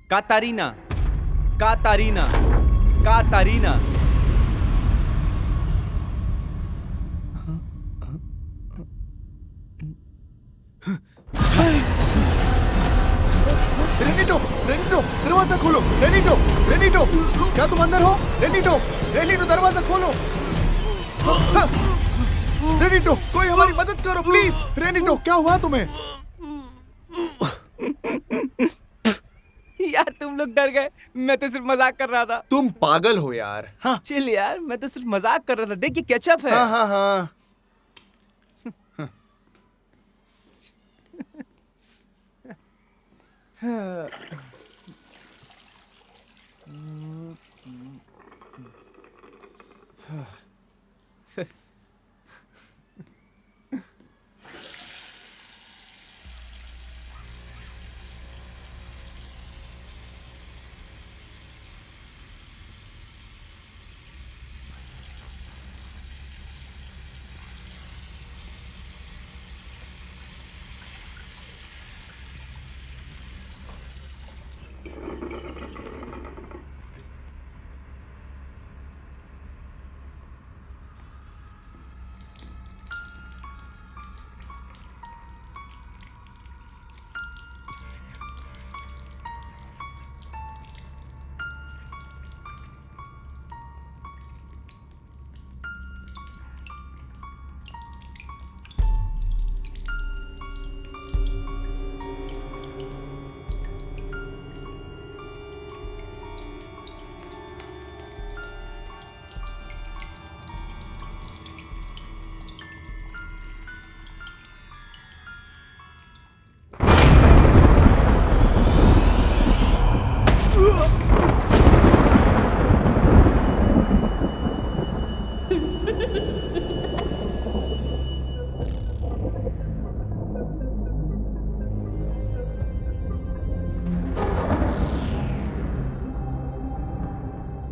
कातारीना, कातारीना, कातारीना। रेनिटो, रेनिटो, दरवाजा खोलो। रेनिटो, रेनिटो, क्या तुम अंदर हो? रेनिटो, रेनिटो, दरवाजा खोलो। रेनिटो, कोई हमारी मदद करो प्लीज। रेनिटो, क्या हुआ तुम्हें? यार तुम लोग डर गए, मैं तो सिर्फ मजाक कर रहा था। तुम पागल हो यार। हाँ चिल यार, मैं तो सिर्फ मजाक कर रहा था। देखिए केचप है। हाँ हाँ हाँ।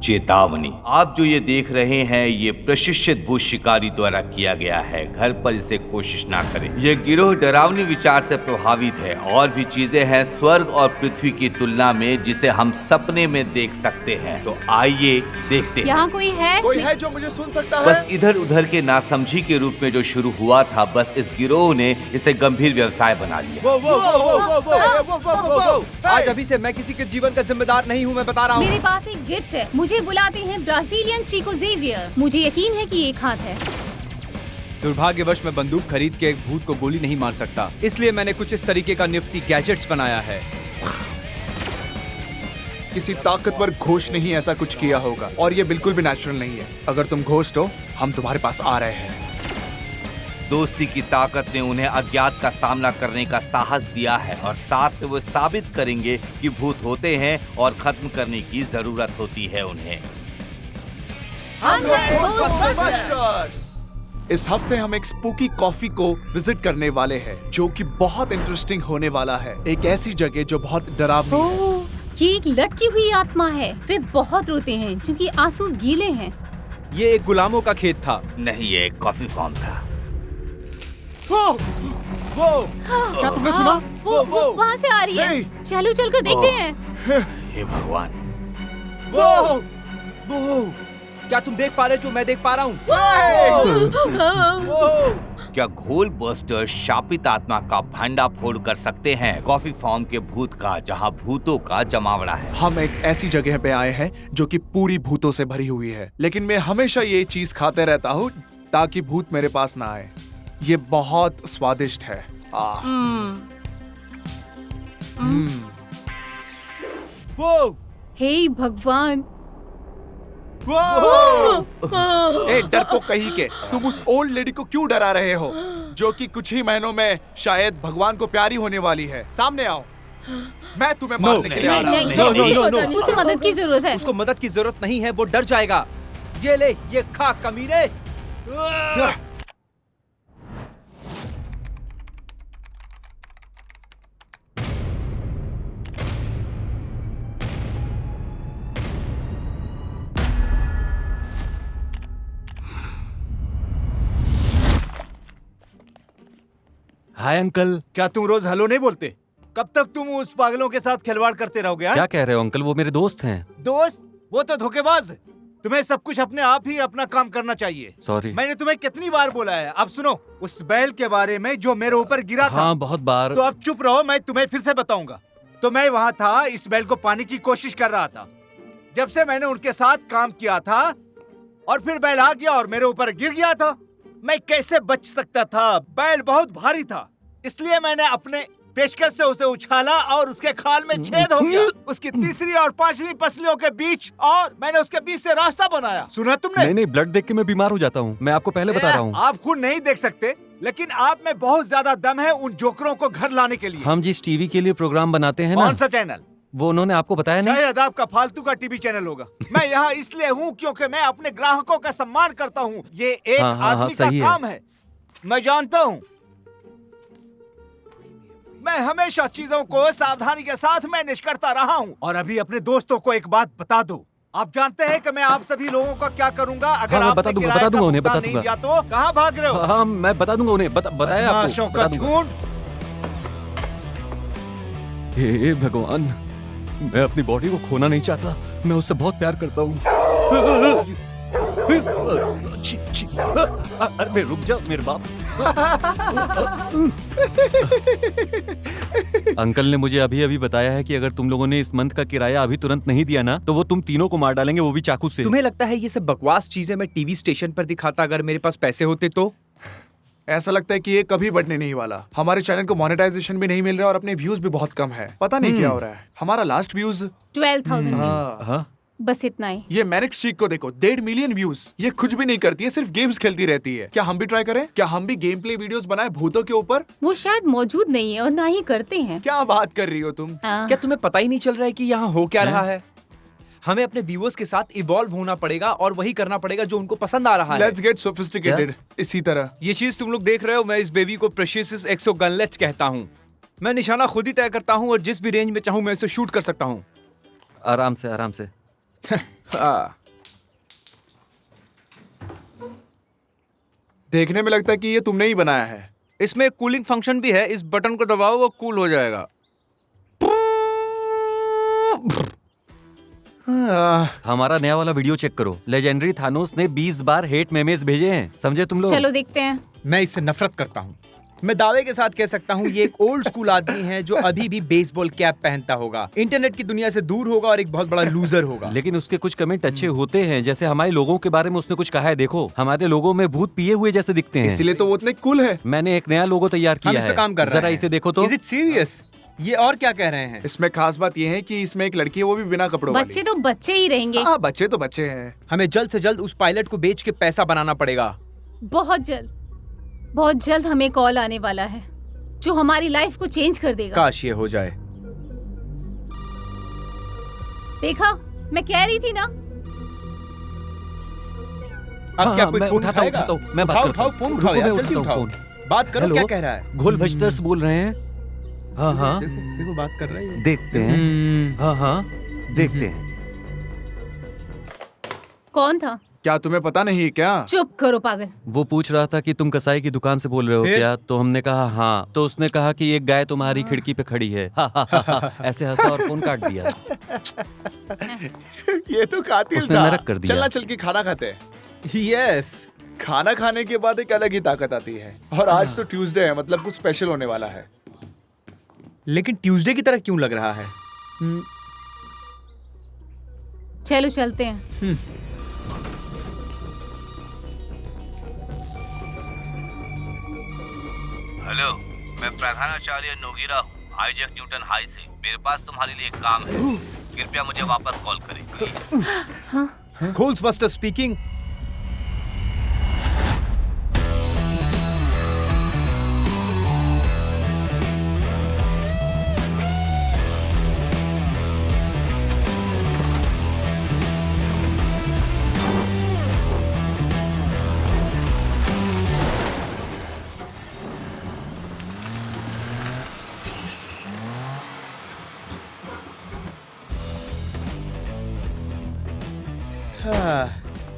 चेतावनी, आप जो ये देख रहे हैं ये प्रशिक्षित भूत शिकारी द्वारा किया गया है। घर पर इसे कोशिश ना करें। ये गिरोह डरावनी विचार से प्रभावित है। और भी चीजें हैं स्वर्ग और पृथ्वी की तुलना में जिसे हम सपने में देख सकते हैं। तो आइए देखते हैं। यहाँ कोई है? कोई है जो मुझे सुन सकता है? बस इधर उधर के नासमझी के रूप में जो शुरू हुआ था, बस इस गिरोह ने इसे गंभीर व्यवसाय बना लिया। वो, वो, वो, वो, वो, वो, वो, वो, वो। आज अभी से मैं किसी के जीवन का जिम्मेदार नहीं हूँ, मैं बता रहा हूँ। मेरे पास एक गिफ्ट है। मुझे बुलाते हैं ब्राजीलियन चीको जेवियर। मुझे यकीन है कि एक हाथ है। दुर्भाग्यवश मैं बंदूक खरीद के एक भूत को गोली नहीं मार सकता, इसलिए मैंने कुछ इस तरीके का निफ्टी गैजेट्स बनाया है। किसी ताकतवर घोष ने ही ऐसा कुछ किया होगा और ये बिल्कुल भी नेचुरल नहीं है। अगर तुम घोस्ट हो, हम तुम्हारे पास आ रहे हैं। दोस्ती की ताकत ने उन्हें अज्ञात का सामना करने का साहस दिया है और साथ में वो साबित करेंगे कि भूत होते हैं और खत्म करने की जरूरत होती है उन्हें। हम हैं घोस्टबस्टर्स। इस हफ्ते हम एक स्पूकी कॉफी को विजिट करने वाले हैं, जो कि बहुत इंटरेस्टिंग होने वाला है। एक ऐसी जगह जो बहुत डरावनी है। ये एक लटकी हुई आत्मा है। वे बहुत रोते हैं क्योंकि आंसू गीले हैं। ये एक गुलामों का खेत था। नहीं, ये एक कॉफी फार्म था। वो क्या तुमने सुना? वो वहाँ से आ रही है। नहीं। चलो चलकर देखते हैं। हे भगवान, वो क्या तुम देख पा रहे हो जो मैं देख पा रहा हूँ? क्या घोल बस्टर शापित आत्मा का भंडाफोड़ कर सकते हैं? कॉफी फार्म के भूत का, जहाँ भूतों का जमावड़ा है। हम एक ऐसी जगह पे आए हैं जो कि पूरी भूतों से भरी हुई है, लेकिन मैं हमेशा ये चीज खाते रहता हूँ ताकि भूत मेरे पास ना आए। ये बहुत स्वादिष्ट है। वो हे भगवान। ए डरपोक कहीं के, तुम उस ओल्ड लेडी को क्यों डरा रहे हो, जो कि कुछ ही महीनों में शायद भगवान को प्यारी होने वाली है? सामने आओ, मैं तुम्हें मारने के लिए आ नहीं रहा हूँ। नहीं, उसे मदद की जरूरत है। उसको मदद की जरूरत नहीं है, वो डर जाएगा। ये ले, ये खा कमीने। Hi uncle. क्या तुम रोज हेलो नहीं बोलते? कब तक तुम उस पागलों के साथ खिलवाड़ करते रहोगे? क्या कह रहे हो अंकल? वो मेरे दोस्त हैं। दोस्त? वो तो धोखेबाज है। तुम्हें सब कुछ अपने आप ही अपना काम करना चाहिए। सॉरी। मैंने तुम्हें कितनी बार बोला है। अब सुनो, उस बैल के बारे में जो मेरे ऊपर गिरा था। हाँ, बहुत बार। तो अब चुप रहो, मैं तुम्हें फिर से बताऊंगा। तो मैं वहाँ था, इस बैल को पाने की कोशिश कर रहा था। जब से मैंने उनके साथ काम किया था और फिर बैल आ गया और मेरे ऊपर गिर गया था। मैं कैसे बच सकता था? बैल बहुत भारी था, इसलिए मैंने अपने पेशकश से उसे उछाला और उसके खाल में छेद हो गया, उसकी तीसरी और पांचवी पसलियों के बीच, और मैंने उसके बीच से रास्ता बनाया। सुना तुमने? नहीं, ब्लड देख के मैं बीमार हो जाता हूँ। मैं आपको पहले बता रहा हूँ। आप खुद नहीं देख सकते, लेकिन आप में बहुत ज्यादा दम है उन जोकरों को घर लाने के लिए। हम जिस टीवी के लिए प्रोग्राम बनाते हैं ना। कौन सा चैनल? वो उन्होंने आपको बताया नहीं? शायद आपका फालतू का टीवी चैनल होगा। मैं यहाँ इसलिए हूँ क्योंकि मैं अपने ग्राहकों का सम्मान करता हूँ। ये एक आदमी का काम है। मैं जानता हूँ। मैं हमेशा चीजों को सावधानी के साथ मैनेज करता रहा हूँ। और अभी अपने दोस्तों को एक बात बता दो। आप जानते हैं कि मैं आप सभी लोगों का क्या करूंगा अगर हाँ, आपने बता दूंगा किराए का उन्हें, भुगतान बता नहीं दूंगा। दिया तो? कहाँ भाग रहे हो? हाँ, मैं बता दूंगा उन्हें। बताया आपको, का बता दूंगा। झूठ। हे भगवान, मैं अपनी बॉडी को खोना नहीं चाहता। मैं उससे बहुत प्यार करता हूँ। अरे रुक जा मेरे बाप। अंकल ने मुझे अभी अभी बताया है कि अगर तुम लोगों ने इस मंथ का किराया अभी तुरंत नहीं दिया ना, तो वो तुम तीनों को मार डालेंगे, वो भी चाकू से। तुम्हें लगता है ये सब बकवास चीजें मैं टीवी स्टेशन पर दिखाता अगर मेरे पास पैसे होते तो? ऐसा लगता है कि ये कभी बढ़ने नहीं वाला। हमारे चैनल को मोनेटाइजेशन भी नहीं मिल रहा और अपने व्यूज भी बहुत कम है। पता नहीं क्या हो रहा है। हमारा लास्ट व्यूज 12,000 व्यूज। हाँ, बस इतना ही। ये मैनिक स्ट्रीक को देखो, 1.5 मिलियन व्यूज। ये कुछ भी नहीं करती है, सिर्फ गेम्स खेलती रहती है। क्या हम भी ट्राई करें? क्या हम भी गेम प्ले वीडियोस बनाए भूतों के ऊपर? वो शायद मौजूद नहीं है और ना ही करते हैं। क्या बात कर रही हो तुम? क्या तुम्हें पता ही नहीं चल रहा है कि यहाँ हो क्या रहा है? हमें अपने व्यूअर्स के साथ इवॉल्व होना पड़ेगा और वही करना पड़ेगा जो उनको पसंद आ रहा है। Let's get sophisticated. इसी तरह ये चीज तुम लोग देख रहे हो, मैं इस बेबी को प्रेशियस एक्सो गनलेट्स कहता हूँ। मैं निशाना खुद ही तय करता हूँ और जिस भी रेंज में चाहूँ मैं इसे शूट कर सकता हूँ। आराम से, आराम से। देखने में लगता है कि ये तुमने ही बनाया है। इसमें कूलिंग फंक्शन भी है। इस बटन को दबाओ, वो कूल हो जाएगा। हमारा नया वाला वीडियो चेक करो। लेजेंडरी थानोस ने 20 बार हेट मेमेज भेजे हैं, समझे तुम लोग? चलो देखते हैं। मैं इससे नफरत करता हूँ। मैं दावे के साथ कह सकता हूँ ये एक ओल्ड स्कूल आदमी है जो अभी भी बेसबॉल कैप पहनता होगा, इंटरनेट की दुनिया से दूर होगा और एक बहुत बड़ा लूजर होगा। लेकिन उसके कुछ कमेंट अच्छे होते हैं, जैसे हमारे लोगों के बारे में उसने कुछ कहा है। देखो, हमारे लोगों में भूत पिए हुए जैसे दिखते हैं, इसलिए तो वो इतने कूल है। मैंने एक नया लोगो तैयार हम किया इस पे है। काम कर रहे जरा हैं। इसे देखो तो। Is it serious? ये और क्या कह रहे हैं? इसमें खास बात ये है कि इसमें एक लड़की है, वो भी बिना कपड़ों वाली। बच्चे तो बच्चे ही रहेंगे। हाँ, बच्चे तो बच्चे हैं। हमें जल्द से जल्द उस पायलट को बेच के पैसा बनाना पड़ेगा। बहुत जल्द हमें कॉल आने वाला है जो हमारी लाइफ को चेंज कर देगा। काश ये हो जाए। देखा, मैं कह रही थी ना। अब क्या हाँ, कोई मैं फोन उठाता हूँ, उठाएगा? मैं बात करता उठाओ, हूँ। फोन रुको, उठाओ यार, मैं जल्दी उठाता हूँ उठाओ। फोन। बात करो, हेलो? क्या कह रहा है? घोल भस्टर्स बोल रहे हैं। हाँ हाँ, देखो बात कर रहा है। देखते हैं। हाँ हाँ, देखते हैं। कौन था? क्या तुम्हें पता नहीं है क्या? चुप करो पागल। वो पूछ रहा था कि तुम कसाई की दुकान से बोल रहे हो फिर? क्या? तो हमने कहा हाँ। तो उसने कहा कि एक गाय तुम्हारी खिड़की पे खड़ी है। ऐसे हंसा और फोन काट दिया। ये तो कातिल उसने था। नरक कर दिया। चलना, चल के खाना खाते हैं। यस। खाना खाने के बाद एक अलग ही ताकत आती है। और आज तो ट्यूसडे है, मतलब कुछ स्पेशल होने वाला है। लेकिन ट्यूसडे की तरह क्यों लग रहा है? चलो चलते हैं। हेलो, मैं प्रधानाचार्य नोगिरा हूँ, आइजैक न्यूटन हाई से। मेरे पास तुम्हारे लिए एक काम है, कृपया मुझे वापस कॉल करें प्लीज। घोल्सबस्टर स्पीकिंग।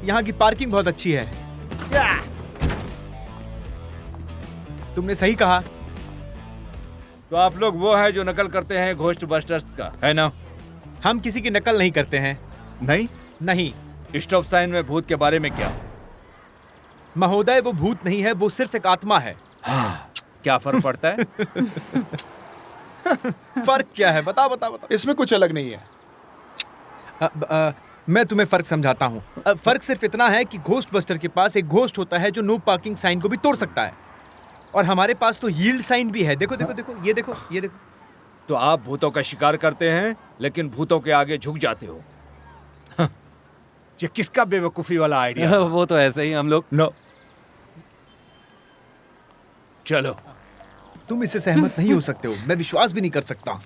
यहाँ की पार्किंग बहुत अच्छी है। तुमने सही कहा। तो आप लोग वो है जो नकल करते हैं घोस्ट बस्टर्स का, है ना? हम किसी की नकल नहीं करते हैं। नहीं। नहीं स्टॉप साइन में भूत के बारे में क्या? महोदय, वो भूत नहीं है, वो सिर्फ एक आत्मा है। क्या फर्क पड़ता है? फर्क क्या है? बता बता बता। इसमें कुछ अलग नहीं है। मैं तुम्हें फर्क समझाता हूँ। फर्क सिर्फ इतना है कि घोस्ट बस्टर के पास एक घोस्ट होता है जो नो पार्किंग साइन को भी तोड़ सकता है, और हमारे पास तो यील्ड साइन भी है। देखो देखो देखो, ये देखो ये देखो। तो आप भूतों का शिकार करते हैं लेकिन भूतों के आगे झुक जाते हो। ये किसका बेवकूफी वाला आइडिया? वो तो ऐसे ही हम लोग। नो, चलो। तुम इससे सहमत नहीं हो सकते हो, मैं विश्वास भी नहीं कर सकता।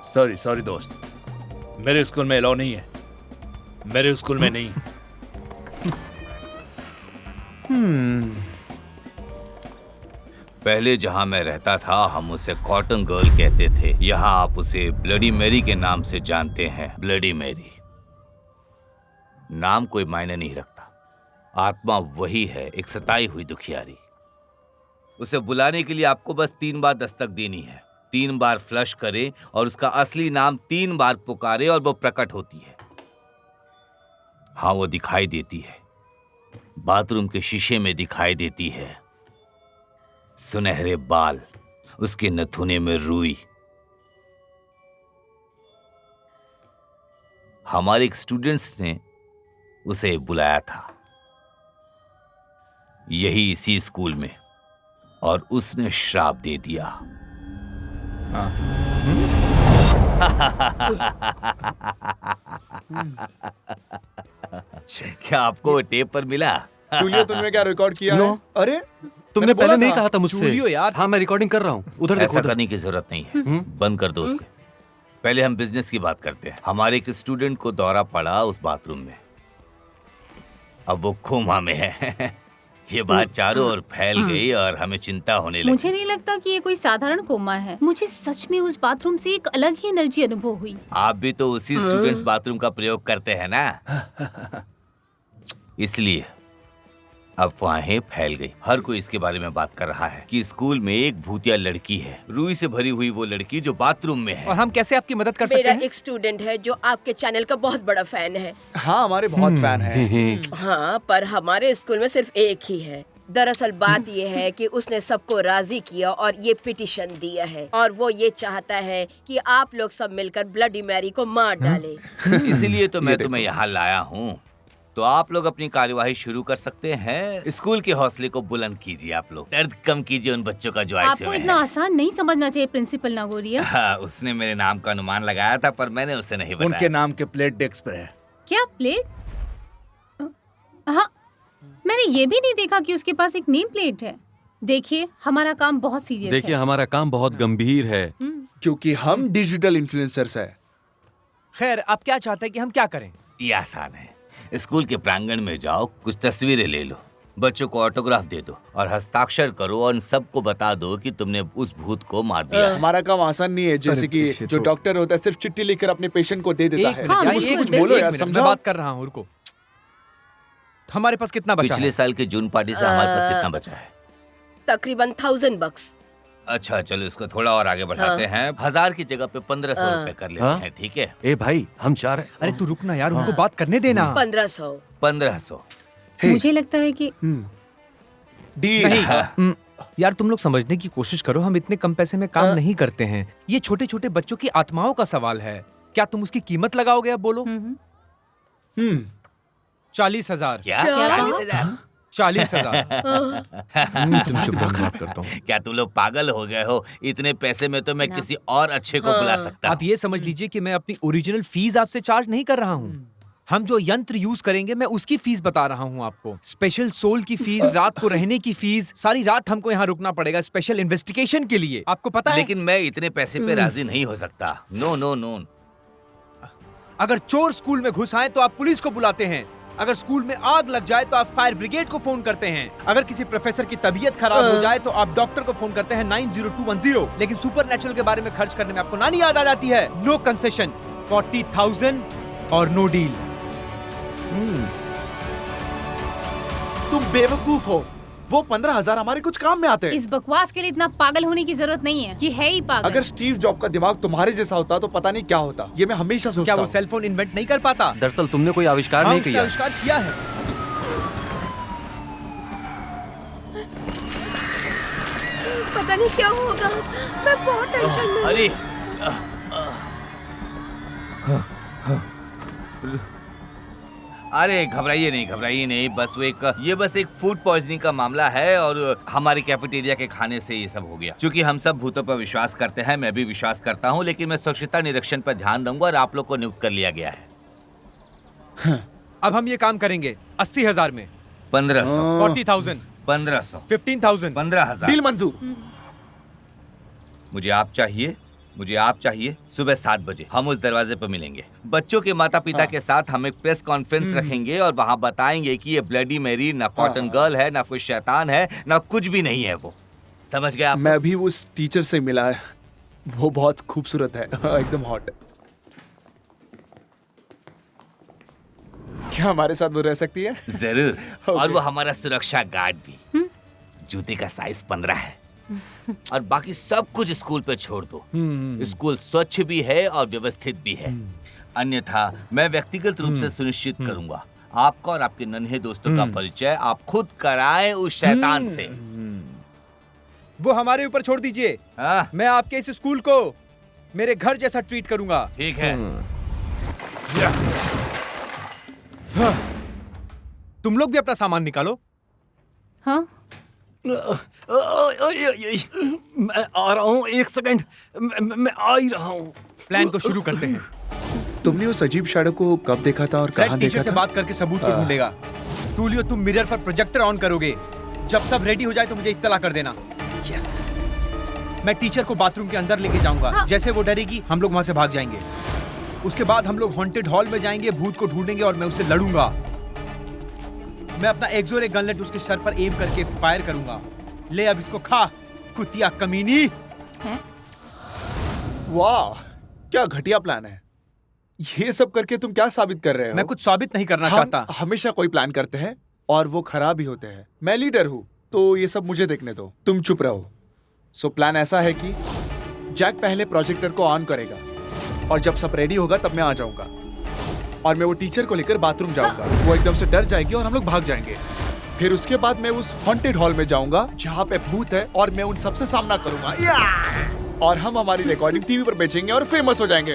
सॉरी सॉरी दोस्त, मेरे स्कूल में अलाउ नहीं है। मेरे स्कूल में नहीं। पहले जहां मैं रहता था हम उसे कॉटन गर्ल कहते थे। यहाँ आप उसे ब्लडी मैरी के नाम से जानते हैं। ब्लडी मैरी नाम कोई मायने नहीं रखता, आत्मा वही है, एक सताई हुई दुखियारी। उसे बुलाने के लिए आपको बस 3 बार दस्तक देनी है। 3 बार फ्लश करे और उसका असली नाम 3 बार पुकारे और वो प्रकट होती है। हाँ, वो दिखाई देती है, बाथरूम के शीशे में दिखाई देती है। सुनहरे बाल, उसके नथुने में रुई। हमारे एक स्टूडेंट्स ने उसे बुलाया था, यही इसी स्कूल में, और उसने श्राप दे दिया। क्या आपको वो टेप पर मिला? जूलियो, तुमने क्या रिकॉर्ड किया है? अरे तुमने बोला पहले नहीं था। कहा था मुझसे। जूलियो यार। हाँ, मैं रिकॉर्डिंग कर रहा हूँ। उधर देखो ऐसा उधर। करने की जरूरत नहीं है, बंद कर दो उसके। पहले हम बिजनेस की बात करते हैं। हमारे एक स्टूडेंट को दौरा पड़ा उस बाथरूम में, अब वो कोमा में है। ये बात चारों ओर फैल गई और हमें चिंता होने लगी। मुझे नहीं लगता कि ये कोई साधारण कोमा है। मुझे सच में उस बाथरूम से एक अलग ही एनर्जी अनुभव हुई। आप भी तो उसी स्टूडेंट्स बाथरूम का प्रयोग करते हैं ना, इसलिए अफवाहें फैल गई। हर कोई इसके बारे में बात कर रहा है कि स्कूल में एक भूतिया लड़की है, रुई से भरी हुई वो लड़की जो बाथरूम में है। और हम कैसे आपकी मदद कर सकते मेरा हैं? एक स्टूडेंट है जो आपके चैनल का बहुत बड़ा फैन है। हाँ, हमारे बहुत फैन हैं। हाँ, पर हमारे स्कूल में सिर्फ एक ही है। दरअसल बात ये है कि उसने सबको राजी किया और ये पिटीशन दिया है, और वो ये चाहता है कि आप लोग सब मिलकर ब्लडी मैरी को मार डालें। इसीलिए तो मैं तुम्हें यहाँ लाया हूँ। तो आप लोग अपनी कार्यवाही शुरू कर सकते हैं। स्कूल के हौसले को बुलंद कीजिए, आप लोग दर्द कम कीजिए उन बच्चों का जो ऐसे आपको में इतना है। आसान नहीं समझना चाहिए प्रिंसिपल नागोरिया। हाँ, उसने मेरे नाम का अनुमान लगाया था, पर मैंने उसे नहीं बताया। उनके नाम के प्लेट डेस्क पर है। क्या प्लेट? हाँ, मैंने ये भी नहीं देखा कि उसके पास एक नेम प्लेट है। देखिए, हमारा काम बहुत सीरियस देखिए, है। हमारा काम बहुत गंभीर है। क्योंकि हम डिजिटल इन्फ्लुएंसर्स हैं। खैर, आप क्या चाहते हैं कि हम क्या करें? ये आसान है। स्कूल के प्रांगण में जाओ, कुछ तस्वीरें ले लो, बच्चों को ऑटोग्राफ दे दो और हस्ताक्षर करो और सबको बता दो कि तुमने उस भूत को मार दिया है। हमारा काम आसान नहीं है, जैसे कि ये जो तो- डॉक्टर होता है सिर्फ चिट्ठी लिखकर अपने पेशेंट को दे देता एक है। मिनट हाँ, यार, बिल्कुल, एक बिल्कुल। बोलो एक यार, मिनट, मैं समझाओ। बात कर रहा हूँ, रुको। हमारे पास कितना बचा पिछले है? साल के जून पार्टी से हमारे पास कितना बचा है? तकरीबन $1000। अच्छा, चलो इसको थोड़ा और आगे बढ़ाते हैं। 1000 की जगह पे 1500 रुपए कर लेते हाँ? हैं, ठीक है? ए भाई, हम 4 अरे तू रुकना यार, उनको बात करने देना। 1500। 1500। मुझे लगता है कि नहीं, यार तुम लोग समझने की कोशिश करो, हम इतने कम पैसे में काम नहीं करते हैं। ये छोटे छोटे बच्चों की आत्माओं का सवाल है। क्या तुम उसकी कीमत लगाओगे? अब बोलो। 40,000। क्या? क्या 40,000? 40,000। तुम चुप रहो, बात करता हूँ। क्या तुम लोग पागल हो गए हो? इतने पैसे में तो मैं ना। किसी और अच्छे को बुला सकता आप ये समझ लीजिए कि मैं अपनी ओरिजिनल फीस आपसे चार्ज नहीं कर रहा हूँ। हम जो यंत्र यूज करेंगे मैं उसकी फीस बता रहा हूँ आपको। स्पेशल सोल की फीस, रात को रहने की फीस, सारी रात हमको यहाँ रुकना पड़ेगा स्पेशल इन्वेस्टिगेशन के लिए, आपको पता है। लेकिन मैं इतने पैसे पे राजी नहीं हो सकता। No no no. अगर चोर स्कूल में घुस आए तो आप पुलिस को बुलाते हैं। अगर स्कूल में आग लग जाए तो आप फायर ब्रिगेड को फोन करते हैं। अगर किसी प्रोफेसर की तबीयत खराब हो जाए तो आप डॉक्टर को फोन करते हैं 90210। लेकिन सुपरनैचुरल के बारे में खर्च करने में आपको नानी याद आ जाती है। नो कंसेशन, 40,000 और नो डील। तुम बेवकूफ हो। वो 15,000 हमारे कुछ काम में आते हैं। इस बकवास के लिए इतना पागल होने की जरूरत नहीं है। ये है ही पागल। अगर स्टीव जॉब का दिमाग तुम्हारे जैसा होता तो पता नहीं क्या होता। ये मैं हमेशा सोचता क्या वो हूँ। सेल फोन इन्वेंट नहीं कर पाता? दरअसल तुमने कोई आविष्कार हाँ, नहीं उसने किया। आविष्कार किया है। पता नहीं क्या होगा, मैं बहुत टेंशन में हूँ। अरे अरे घबराइए नहीं, बस एक फूड पॉइजनिंग का मामला है और हमारी कैफेटेरिया के खाने से ये सब हो गया। क्योंकि हम सब भूतों पर विश्वास करते हैं, मैं भी विश्वास करता हूँ, लेकिन मैं स्वच्छता निरीक्षण पर ध्यान दूंगा और आप लोग को नियुक्त कर लिया गया है। अब हम ये काम करेंगे 80,000 में। 1500, 40,000, 1500, 15,000, 15,000। डील मंजूर। मुझे आप चाहिए सुबह 7 बजे हम उस दरवाजे पर मिलेंगे। बच्चों के माता पिता के साथ हम एक प्रेस कॉन्फ्रेंस रखेंगे और वहाँ बताएंगे कि ये ब्लडी मेरी ना कॉटन गर्ल है, ना कोई शैतान है, ना कुछ भी नहीं है। वो समझ गए आप? मैं अभी उस टीचर से मिला है, वो बहुत खूबसूरत है, एकदम हॉट। क्या हमारे साथ वो रह सकती है? जरूर। और वो हमारा सुरक्षा गार्ड भी। जूते का साइज 15 है और बाकी सब कुछ स्कूल पे छोड़ दो। स्कूल स्वच्छ भी है और व्यवस्थित भी है। अन्यथा मैं व्यक्तिगत रूप से सुनिश्चित करूंगा आपका और आपके नन्हे दोस्तों का परिचय आप खुद कराएं उस शैतान से। वो हमारे ऊपर छोड़ दीजिए। हाँ? मैं आपके इस स्कूल को मेरे घर जैसा ट्रीट करूंगा। ठीक है। तुम लोग भी अपना सामान निकालो। हाँ, मैं आ रहा हूँ, 1 सेकंड, मैं आ ही रहा हूँ। प्लान को शुरू करते हैं। तुमने उस अजीब शैडो को कब देखा था और फ्रेड कहाँ टीचर देखा से था? बात करके सबूत को ढूंढेगा। टूलियो, तुम मिरर पर प्रोजेक्टर ऑन करोगे। जब सब रेडी हो जाए तो मुझे इत्तला कर देना। यस। मैं टीचर को बाथरूम के अंदर लेके जाऊंगा। हाँ। जैसे वो डरेगी हम लोग वहां से भाग जाएंगे। उसके बाद हम लोग हॉन्टेड हॉल में जाएंगे, भूत को ढूंढेंगे और मैं उससे लड़ूंगा। मैं अपना एक्सोरे गनलेट उसके सर पर एम करके फायर करूंगा। ले अब इसको खा, कुतिया कमीनी। वाह, क्या घटिया प्लान है। ये सब करके तुम क्या साबित कर रहे हो? मैं कुछ साबित नहीं करना हम चाहता। हमेशा कोई प्लान करते हैं और वो खराब ही होते हैं। मैं लीडर हूँ तो ये सब मुझे देखने दो, तुम चुप रहो। सो प्लान ऐसा है कि जैक पहले प्रोजेक्टर को ऑन करेगा और जब सब रेडी होगा तब मैं आ जाऊंगा और मैं वो टीचर को लेकर बाथरूम जाऊंगा। वो एकदम से डर जाएगी और हम लोग भाग जाएंगे। फिर उसके बाद मैं उस हॉन्टेड हॉल में जाऊंगा जहाँ पे भूत है और मैं उन सबसे सामना करूंगा। और हम हमारी रिकॉर्डिंग टीवी पर बेचेंगे और फेमस हो जाएंगे।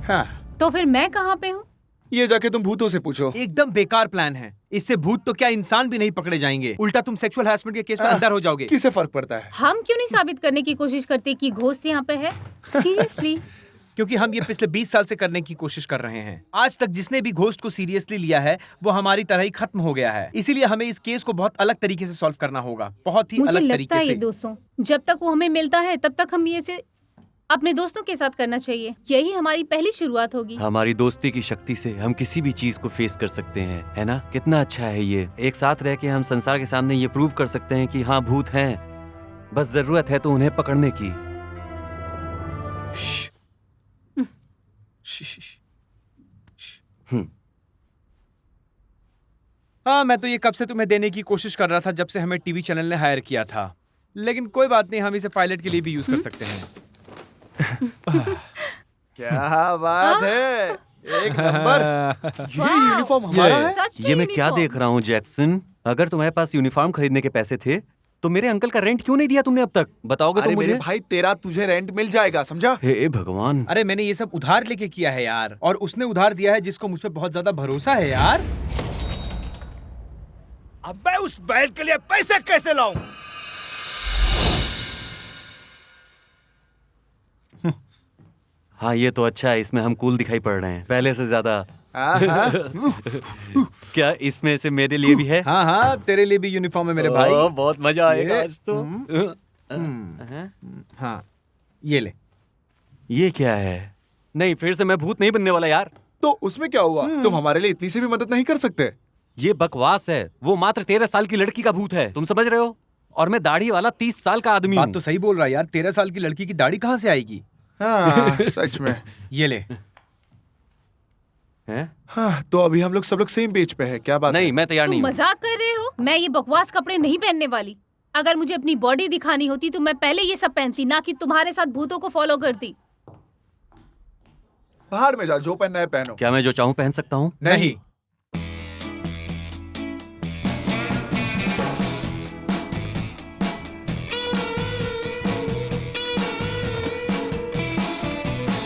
हाँ, तो फिर मैं कहाँ पे हूँ? ये जाके तुम भूतों से पूछो। एकदम बेकार प्लान है। इससे भूत तो क्या इंसान भी नहीं पकड़े जाएंगे। उल्टा तुम सेक्सुअल हैरेसमेंट के केस में अंदर हो जाओगे। किसे फर्क पड़ता है? हम क्यों नहीं साबित करने की कोशिश करते कि घोस्ट यहाँ पे है? सीरियसली। क्योंकि हम ये पिछले 20 साल से करने की कोशिश कर रहे हैं। आज तक जिसने भी घोस्ट को सीरियसली लिया है वो हमारी तरह ही खत्म हो गया है। इसीलिए हमें इस केस को बहुत अलग तरीके से सॉल्व करना होगा, बहुत ही मुझे अलग लगता तरीके है ये से। दोस्तों, जब तक वो हमें मिलता है तब तक हम ये से अपने दोस्तों के साथ करना चाहिए। यही हमारी पहली शुरुआत होगी। हमारी दोस्ती की शक्ति से हम किसी भी चीज को फेस कर सकते हैं, है ना? कितना अच्छा है ये। एक साथ रह के हम संसार के सामने ये प्रूव कर सकते हैं कि हाँ, भूत हैं। बस जरूरत है तो उन्हें पकड़ने की। हाँ, मैं तो ये कब से तुम्हें देने की कोशिश कर रहा था, जब से हमें टीवी चैनल ने हायर किया था। लेकिन कोई बात नहीं, हम इसे पायलट के लिए भी यूज कर सकते हैं। क्या बात है, एक नंबर। ये यूनिफॉर्म हमारा है। सच में ये मैं क्या यूनिफॉर्म। देख रहा हूँ जैक्सन? अगर तुम्हारे पास यूनिफॉर्म खरीदने के पैसे थे तो मेरे अंकल का रेंट क्यों नहीं दिया तुमने अब तक? बताओगे तो अरे मेरे मुझे? भाई, तेरा तुझे रेंट मिल जाएगा, समझा? हे भगवान। अरे मैंने ये सब उधार लेके किया है यार, और उसने उधार दिया है जिसको मुझ पे बहुत ज्यादा भरोसा है यार। अब मैं उस बैल के लिए पैसे कैसे लाऊं? हाँ, ये तो अच्छा है, इसमें हम कूल दिखाई पड़ रहे हैं पहले से ज्यादा। क्या इसमें से मेरे लिए भी है? हाँ हाँ, तेरे लिए भी यूनिफॉर्म है मेरे भाई। बहुत मजा आएगा ये- आज तो। हाँ, ये ले। ये क्या है? नहीं, फिर से मैं भूत नहीं बनने वाला यार। तो उसमें क्या हुआ? तुम हमारे लिए इतनी सी भी मदद नहीं कर सकते? ये बकवास है। वो मात्र 13 साल की लड़की का भूत है, तुम समझ रहे हो? और मैं दाढ़ी वाला 30 साल का आदमी बात हूँ। तो सही बोल रहा है यार, 13 साल की लड़की की दाढ़ी कहाँ से आएगी? हाँ, सच में। ये ले। हैं? हाँ, तो अभी हम लोग सब लोग सेम पेज पे है, क्या बात नहीं, है? मैं तैयार तुम नहीं हूँ। मजाक कर रहे हो? मैं ये बकवास कपड़े नहीं पहनने वाली। अगर मुझे अपनी बॉडी दिखानी होती तो मैं पहले ये सब पहनती, ना कि तुम्हारे साथ भूतों को फॉलो करती। बाहर में जा, जो पहनना है पहनो। क्या मैं जो चाहूँ पहन सकता हूँ? नहीं।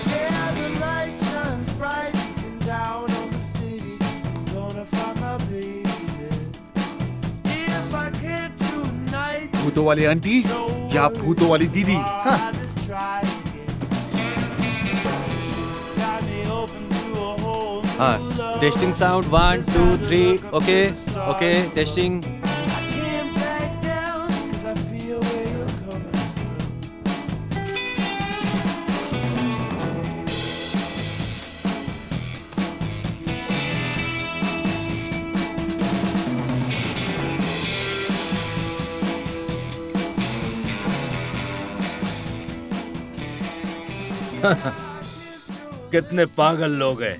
Yeah, the light shines bright and down on the city. Gonna find my baby there. If I can't tonight, भूतों वाली आंटी या भूतों वाली दीदी? हाँ। I'll just try again. Got me open to a whole new हाँ, love. Testing sound 1 2 3 okay okay testing. I can't back down 'cause I feel where you're coming from. कितने पागल लोग हैं।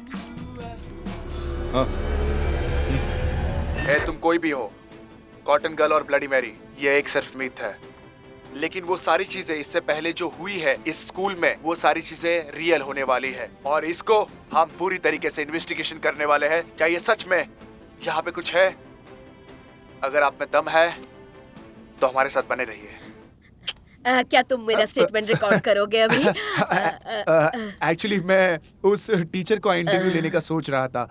तुम कोई भी हो, कॉटन गर्ल और ब्लडी मैरी, ये एक सिर्फ मिथ है। लेकिन वो सारी चीजें इससे पहले जो हुई है इस स्कूल में, वो सारी चीजें रियल होने वाली है और इसको हम पूरी तरीके से इन्वेस्टिगेशन करने वाले हैं। क्या ये सच में यहाँ पे कुछ है? अगर आप में दम है तो हमारे साथ बने रहिए। क्या तुम मेरा स्टेटमेंट रिकॉर्ड करोगे अभी? एक्चुअली मैं उस टीचर को इंटरव्यू लेने का सोच रहा था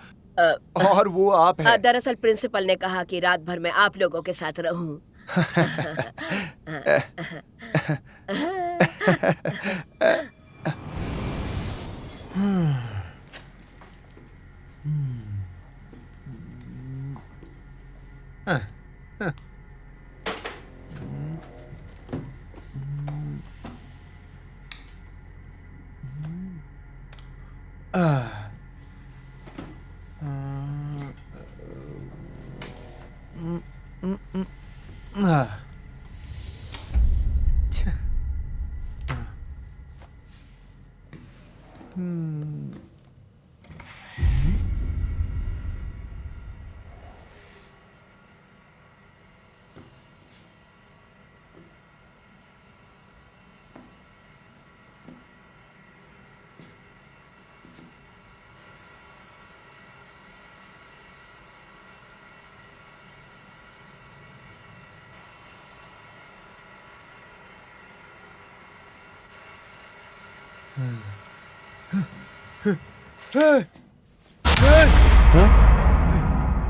और वो आप हैं। दरअसल प्रिंसिपल ने कहा कि रात भर मैं आप लोगों के साथ रहूं।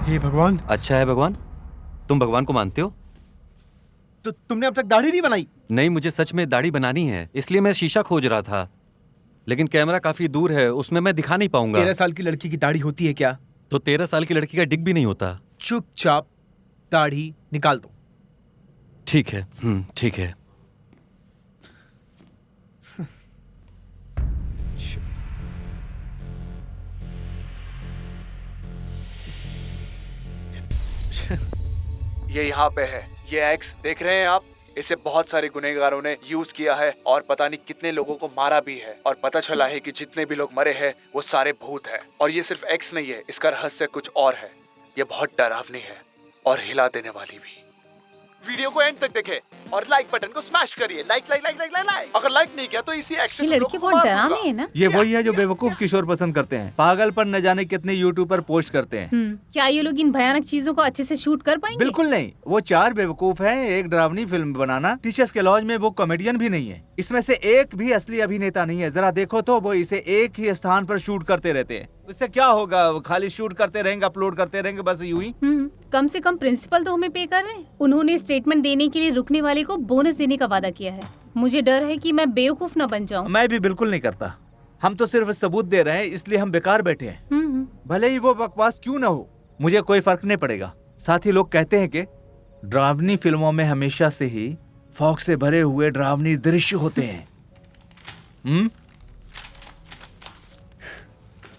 हे भगवान, अच्छा है भगवान, तुम भगवान को मानते हो? तो तुमने अब तक दाढ़ी नहीं बनाई? नहीं, मुझे सच में दाढ़ी बनानी है, इसलिए मैं शीशा खोज रहा था, लेकिन कैमरा काफी दूर है, उसमें मैं दिखा नहीं पाऊंगा। 13 साल की लड़की की दाढ़ी होती है क्या? तो 13 साल की लड़की का डिग भी नहीं होता। चुपचाप दाढ़ी निकाल दो। ठीक है, ठीक है। ये यहाँ पे है, ये एक्स देख रहे हैं आप? इसे बहुत सारे गुनहगारों ने यूज किया है और पता नहीं कितने लोगों को मारा भी है और पता चला है कि जितने भी लोग मरे हैं वो सारे भूत हैं। और ये सिर्फ एक्स नहीं है, इसका रहस्य कुछ और है। ये बहुत डरावनी है और हिला देने वाली भी। वीडियो को एंड तक देखें और लाइक बटन को स्मैश करिए। Like like like like like. अगर लाइक नहीं किया तो इसी एक्शन ये लड़की बहुत डरावनी है ना? ये वही है जो बेवकूफ किशोर पसंद करते हैं। पागल पर न जाने कितने यूट्यूब पर पोस्ट करते हैं। क्या ये लोग इन भयानक चीजों को अच्छे से शूट कर पाएंगे? बिल्कुल नहीं, वो 4 बेवकूफ हैं एक डरावनी फिल्म बनाना। टीचर्स के लॉज में वो कॉमेडियन भी नहीं है, इसमें से एक भी असली अभिनेता नहीं है। जरा देखो तो वो इसे एक ही स्थान पर शूट करते रहते हैं। इससे क्या होगा? वो खाली शूट करते रहेंगे, अपलोड करते रहेंगे, बस यूं ही। कम से कम प्रिंसिपल तो हमें पे कर रहे हैं। उन्होंने स्टेटमेंट देने के लिए रुकने वाले को बोनस देने का वादा किया है। मुझे डर है कि मैं बेवकूफ न बन जाऊं। मैं भी बिल्कुल नहीं करता। हम तो सिर्फ सबूत दे रहे हैं, इसलिए हम बेकार बैठे हैं। भले ही वो बकवास क्यों ना हो, मुझे कोई फर्क नहीं पड़ेगा। साथ ही लोग कहते हैं कि डरावनी फिल्मों में हमेशा से ही फॉग से भरे हुए डरावनी दृश्य होते हैं।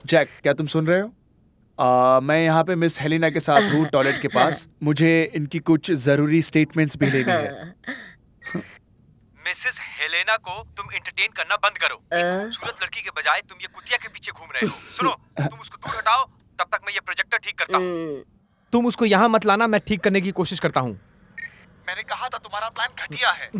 जैक, क्या तुम सुन रहे हो? मैं यहाँ पे मिस हेलेना के साथ हूँ टॉयलेट के पास। मुझे इनकी कुछ जरूरी स्टेटमेंट्स भी लेनी है। मिसेस हेलेना को तुम एंटरटेन करना बंद करो। एक खूबसूरत लड़की के बजाय तुम ये कुतिया के पीछे घूम रहे हो। सुनो, तुम उसको दूर हटाओ, तब तक मैं ये प्रोजेक्टर ठीक करता हूँ। तुम उसको यहाँ मत लाना, मैं ठीक करने की कोशिश करता हूँ। मैंने कहा था तुम्हारा प्लान घटिया है।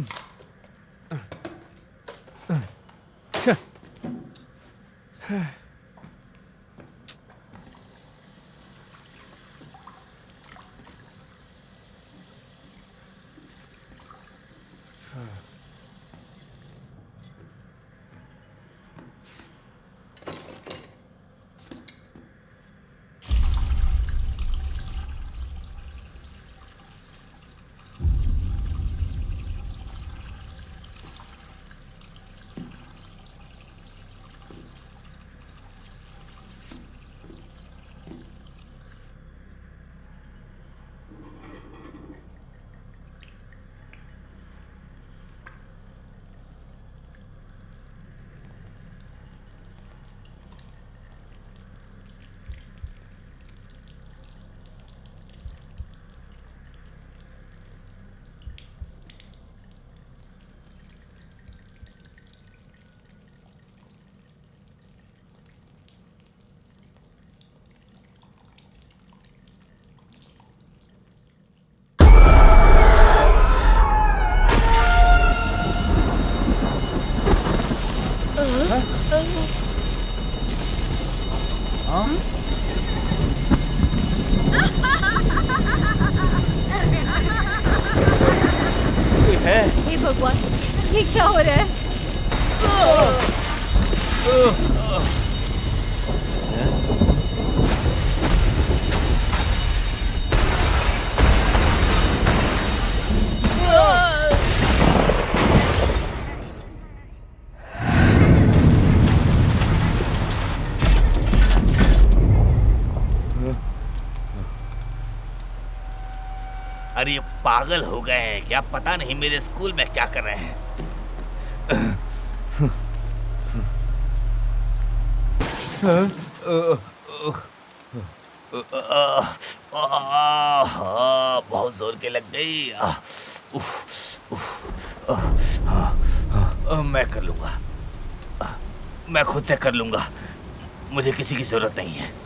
हे भगवान, ये क्या हो रहा है? अरे ये पागल हो गए हैं क्या? पता नहीं मेरे स्कूल में क्या कर रहे हैं। बहुत जोर के लग गई। मैं कर लूंगा, मैं खुद से कर लूंगा, मुझे किसी की जरूरत नहीं है।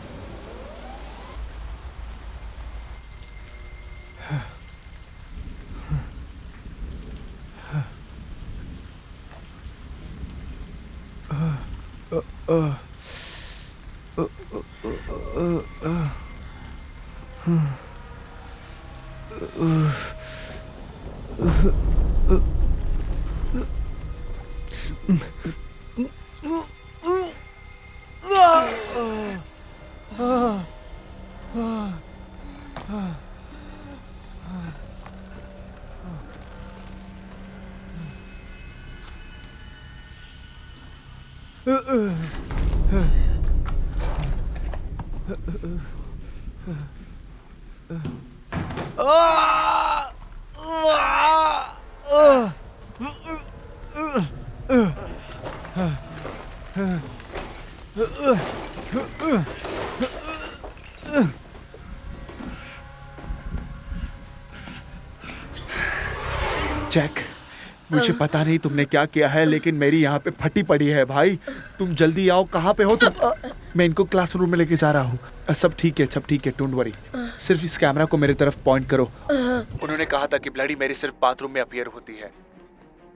जैक, मुझे पता नहीं तुमने क्या किया है, लेकिन मेरी यहाँ पे फटी पड़ी है भाई। तुम जल्दी आओ, कहाँ पे हो तुम? मैं इनको क्लासरूम में लेके जा रहा हूँ। सब ठीक है, सब ठीक है, डोंट वरी। सिर्फ इस कैमरा को मेरे तरफ पॉइंट करो। उन्होंने कहा था कि ब्लडी मेरी सिर्फ बाथरूम में अपीयर होती है,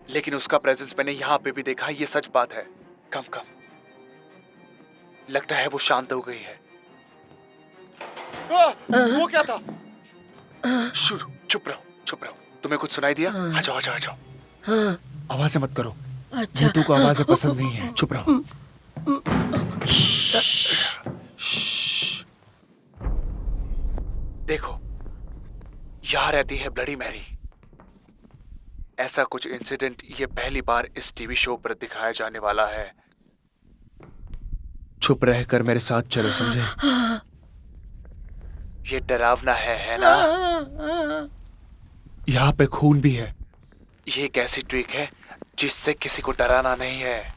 लेकिन उसका प्रेजेंस मैंने यहाँ पे भी देखा। ये सच बात है। कम कम लगता है वो शांत हो गई है। वो क्या था? शुरू, चुप रहो, चुप रहो। तुम्हें कुछ सुनाई दिया? आ जाओ, आ जाओ, आ जाओ। आवाजें मत करो। भूतों को आवाजें पसंद नहीं है। चुप रहो। देखो, यहाँ रहती है ब्लडी मैरी। ऐसा कुछ इंसिडेंट ये पहली बार इस टीवी शो पर दिखाया जाने वाला है। चुप रहकर मेरे साथ चलो, समझे? ये डरावना है ना? यहाँ पे खून भी है। ये एक ऐसी ट्रिक है जिससे किसी को डराना नहीं है।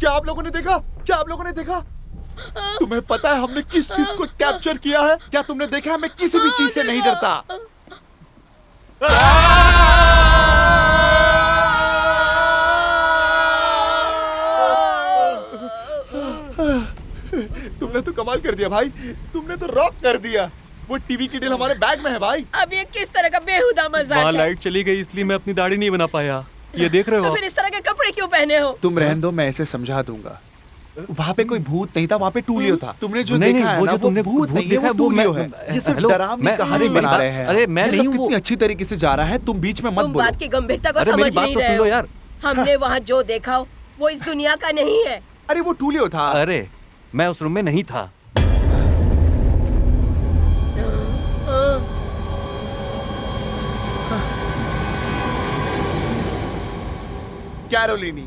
क्या आप लोगों ने देखा? क्या आप लोगों ने देखा? तुम्हें पता है हमने किस चीज को कैप्चर किया है? क्या तुमने देखा है? मैं किसी भी चीज से नहीं डरता। तुमने तो कमाल कर दिया भाई, तुमने तो रॉक कर दिया। वो टीवी की डील हमारे बैग में है भाई। अब ये किस तरह का बेहुदा मजाक वहाँ है? लाइट चली गई इसलिए मैं अपनी दाढ़ी नहीं बना पाया। ये देख रहे हो तो आप? फिर इस तरह के कपड़े क्यों पहने हो? तुम रहने दो, मैं ऐसे समझा दूंगा। वहाँ पे कोई भूत नहीं था, वहाँ पे टूलियो था। तुमने जो नहीं, देखा नहीं, है वो ना, जो तुमने भूत नहीं है, देखा वो है, वो टूलियो मैं- है। ये सिर्फ हेलो, डरावनी मैं- कहानी अरे मेरी बना बात- रहे हैं। अरे मैं ये सब नहीं हूँ वो। कितनी अच्छी तरीके से जा रहा है, तुम बीच में मत तुम बोलो। बात की गंभीरता को अरे मेरी समझ बात नहीं तो रहे सुन लो हो। यार। हमने वहाँ जो देखा वो इस दुनिया का नहीं है। अरे वो टूलियो था। अरे मैं उस रूम में नहीं था। कैरोलिनी,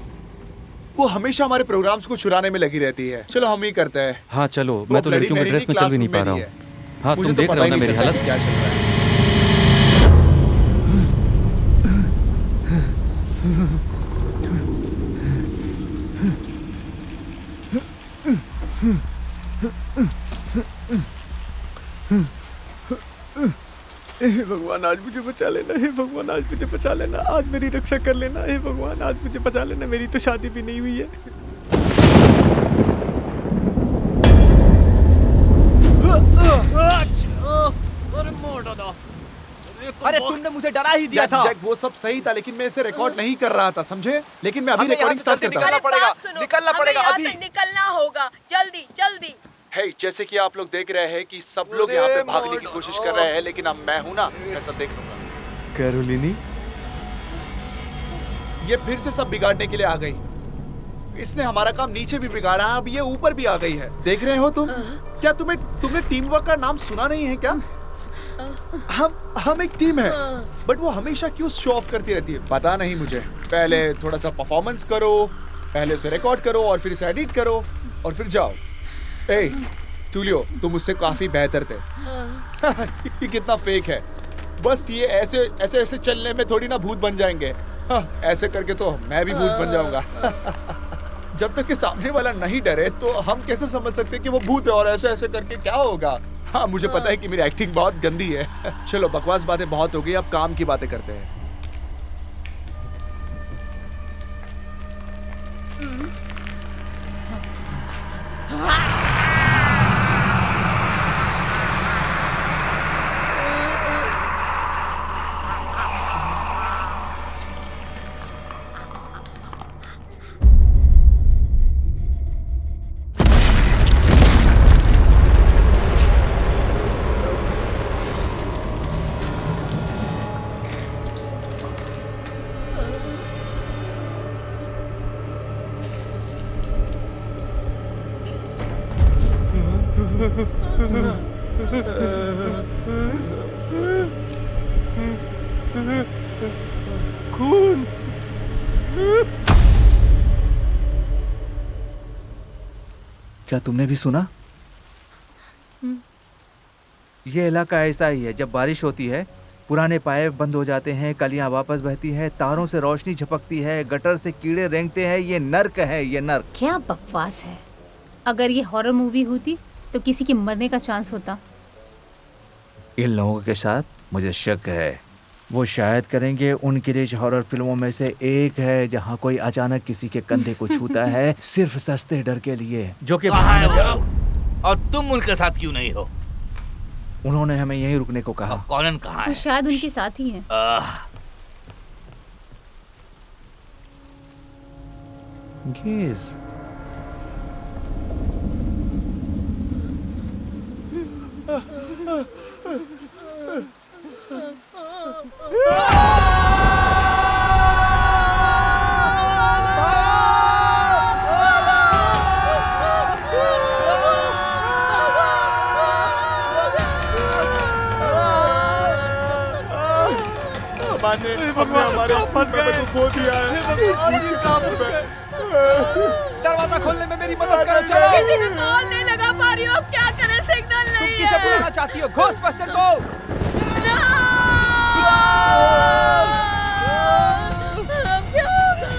वो हमेशा हमारे प्रोग्राम्स को चुराने में लगी रहती है। चलो हम ही करते हैं। हाँ चलो, वो मैं तो bloody लड़कियों के मेरी ड्रेस में चल भी नहीं पा क्लास रहा में हूँ। मेरी है। हाँ मुझे तुम तो देख पता रहे हो ही ना नहीं मेरी चलता हालत। कि क्या चल रहा है। हे भगवान आज मुझे बचा लेना, हे भगवान आज मुझे बचा लेना, आज मेरी रक्षा कर लेना, हे भगवान आज मुझे बचा लेना, मेरी तो शादी भी नहीं हुई है। अरे तुमने मुझे डरा ही दिया था। जैक वो सब सही था, लेकिन मैं इसे रिकॉर्ड नहीं कर रहा था, समझे? लेकिन मैं अभी हमें यहाँ रिकॉर्डिंग से स्टार्ट जल्दी करता हूँ। निकलना पड़ेगा, बात सुनो, निकलना हमें पड़ेगा यहाँ अभी। से निकलना होगा, जल्दी जल्दी। हे, जैसे कि आप लोग देख रहे हैं कि सब लोग यहाँ पे भागने की कोशिश कर रहे हैं, लेकिन अब मैं हूँ ना, मैं सब देख लूंगा। कैरोलिनी, ये फिर से सब बिगाड़ने के लिए आ गई। इसने हमारा काम नीचे भी बिगाड़ा है, अब ये ऊपर भी आ गई है। देख रहे हो तुम? क्या तुमने टीम वर्क का नाम सुना नहीं है क्या? हम एक टीम है, बट वो हमेशा क्यों शो ऑफ करती रहती है पता नहीं मुझे। पहले थोड़ा सा परफॉर्मेंस करो, पहले उसे रिकॉर्ड करो और फिर इसे एडिट करो और फिर जाओ। ए टूलियो, तुम मुझसे काफी बेहतर थे। ये कितना फेक है। बस ये ऐसे ऐसे ऐसे चलने में थोड़ी ना भूत बन जाएंगे। ऐसे करके तो मैं भी भूत बन जाऊंगा। जब तक कि सामने वाला नहीं डरे तो हम कैसे समझ सकते कि वो भूत है, और ऐसे ऐसे करके क्या होगा। हाँ, मुझे पता है कि मेरी एक्टिंग बहुत गंदी है। चलो बकवास बातें बहुत हो गई, अब काम की बातें करते हैं। खून। क्या तुमने भी सुना? ये इलाका ऐसा ही है, जब बारिश होती है पुराने पाइप बंद हो जाते हैं, कलियां वापस बहती हैं, तारों से रोशनी झपकती है, गटर से कीड़े रेंगते हैं। ये नर्क है, ये नर्क। क्या बकवास है। अगर ये हॉरर मूवी होती तो किसी के मरने का चांस होता। इन लोगों के साथ मुझे शक है, वो शायद करेंगे। उनके लिए हॉरर फिल्मों में से एक है जहां कोई अचानक किसी के कंधे को छूता है सिर्फ सस्ते डर के लिए, जो कि और तुम उनके साथ क्यों नहीं हो? उन्होंने हमें यहीं रुकने को कहा। कॉलन कहाँ तो है? शायद उनके साथ ही हैं। गेज। हमने हमारे फंस गए, खो दिया है। दरवाजा खोलने में मेरी मदद करो, चलो। किसी को कॉल नहीं लगा पा रही हो, अब क्या करें? सिग्नल तुम नहीं किसे है। बुलाना चाहती हो? घोस्टबस्टर को। अब क्या होगा?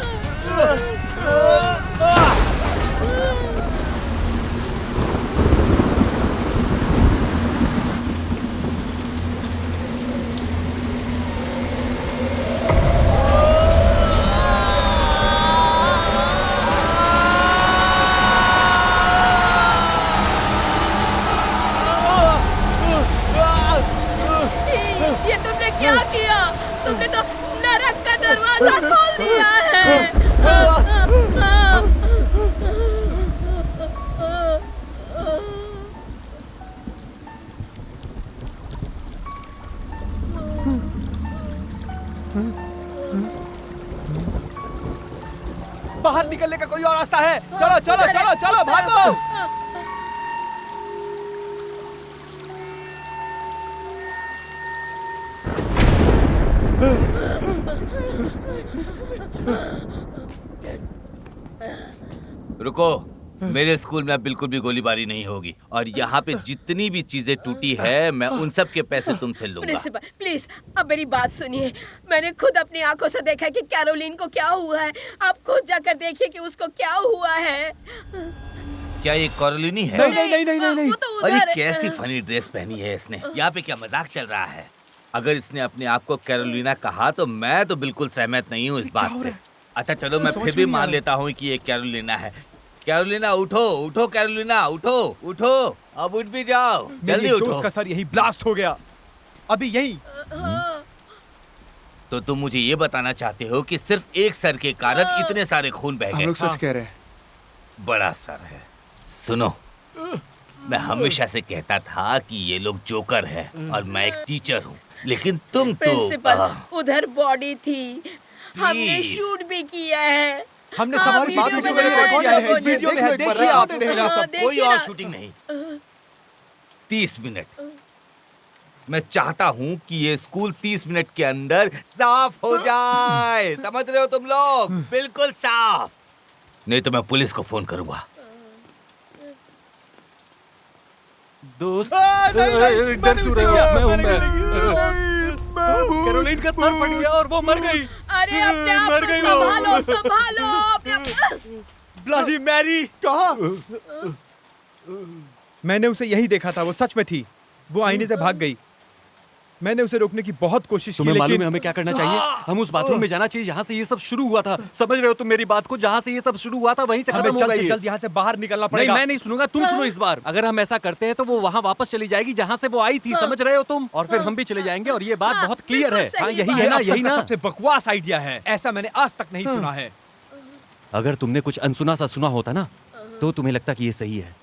दरवाजा खोल दिया है। बाहर निकलने का कोई और रास्ता है? चलो चलो चलो चलो भागो। रुको, मेरे स्कूल में अब बिल्कुल भी गोलीबारी नहीं होगी और यहाँ पे जितनी भी चीजें टूटी है मैं उन सब के पैसे तुमसे लूंगा। प्रिंसिपल प्लीज अब मेरी बात सुनिए। मैंने खुद अपनी आंखों से देखा कि कैरोलिन को क्या हुआ है। आप खुद जाकर देखिए कि उसको क्या हुआ है। क्या ये कॉरोलिनी है? नहीं, वो तो अरे उधर कैसी फनी ड्रेस पहनी है इसने। यहाँ पे क्या मजाक चल रहा है? अगर इसने अपने आप को कैरोलिना कहा तो मैं तो बिल्कुल सहमत नहीं हूँ इस बात से। अच्छा चलो मैं फिर भी मान लेता हूँ कि ये कैरोलिना है। कैरोलिना उठो उठो, कैरोलिना उठो उठो, अब उठ भी जाओ, जल्दी उठो। दोस्त का सर यही ब्लास्ट हो गया अभी यही। तो तुम मुझे ये बताना चाहते हो कि सिर्फ एक सर के कारण इतने सारे खून बह हम गए? लोग सच कह रहे हैं। बड़ा सर है। सुनो, मैं हमेशा से कहता था कि ये लोग जोकर है और मैं एक टीचर हूँ, लेकिन तुम तो प्रिंसिपल उधर बॉडी थी, हमने शूट भी किया है। हमने हाँ, सब वीडियो बात में रिकॉर्ड किया है। इस वीडियो में है, देखिए आप। कोई और शूटिंग नहीं। 30 मिनट। मैं चाहता हूँ कि ये स्कूल 30 मिनट के अंदर साफ हो जाए। समझ रहे हो तुम लोग? बिल्कुल साफ, नहीं तो मैं पुलिस को फोन करूंगा। दोस्त नहीं, डर क्यों रहे हो? मैं हूं मैं। मैं कैरोलिन का सर फट गया और वो मर गई। अरे अपने आप मर को गई वो। संभालो संभालो अपने आप। ब्लडी मैरी कहाँ? मैंने उसे यही देखा था, वो सच में थी। वो आईने से भाग गई। मैंने उसे रोकने की बहुत कोशिश की, तुम्हें मालूम लेकिन है हमें क्या करना चाहिए? हम उस बाथरूम में जाना चाहिए जहाँ से ये सब शुरू हुआ था। समझ रहे हो तुम मेरी बात को? जहाँ से ये सब शुरू हुआ था वहीं से हमें खत्म होगा जल्द से ये। जल्द यहाँ से बाहर निकलना नहीं, पड़ेगा। मैं नहीं सुनूंगा, तुम सुनो इस बार। अगर हम ऐसा करते हैं तो वो वहाँ वापस चली जाएगी जहाँ से वो आई थी। समझ रहे हो तुम? और फिर हम भी चले जाएंगे और ये बात बहुत क्लियर है। बिल्कुल हाँ सही यही बात। है ना, अब तक यही का ना। सबसे बकवास आइडिया है, ऐसा मैंने आज तक नहीं सुना है। अगर तुमने कुछ अनसुना सा सुना होता ना तो तुम्हें लगता कि ये सही है।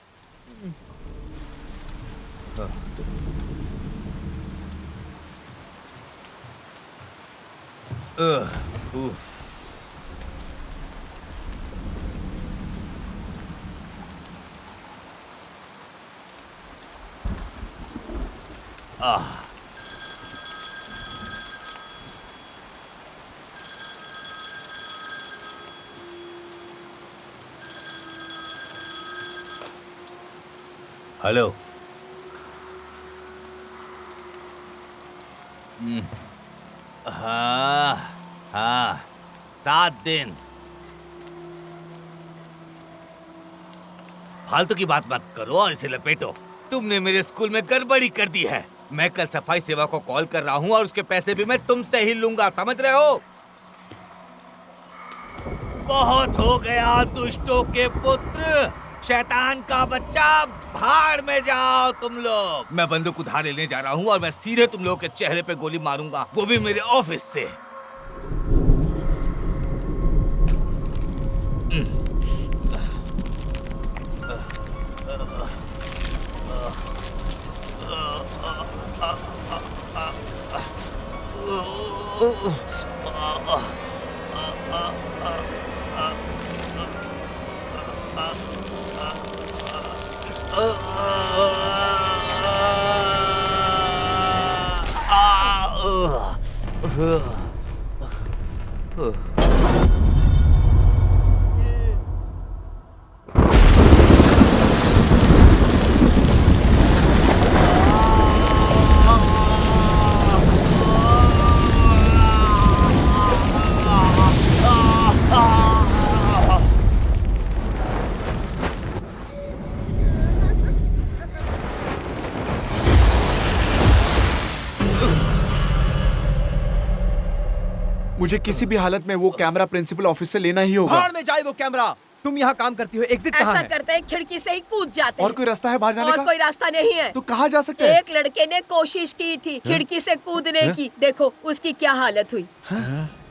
हेलो। हाँ हाँ, 7 दिन। फालतू की बात मत करो और इसे लपेटो। तुमने मेरे स्कूल में गड़बड़ी कर दी है। मैं कल सफाई सेवा को कॉल कर रहा हूँ और उसके पैसे भी मैं तुमसे ही लूंगा। समझ रहे हो? बहुत हो गया दुष्टों के पुत्र, शैतान का बच्चा, भाड़ में जाओ तुम लोग। मैं बंदूक उधार लेने जा रहा हूँ और मैं सीधे तुम लोगों के चेहरे पे गोली मारूंगा, वो भी मेरे ऑफिस से। मुझे किसी भी हालत में वो कैमरा प्रिंसिपल ऑफिस से लेना ही होगा। भाड़ में जाए वो कैमरा। तुम यहाँ काम करती हो, एग्जिट कहाँ ऐसा है? करते हैं खिड़की से ही कूद जाते और हैं। कोई रास्ता है बाहर जाने और का? कोई रास्ता नहीं है। तो कहाँ जा सकते हैं? एक लड़के ने कोशिश की थी खिड़की से कूदने की, देखो उसकी क्या हालत हुई।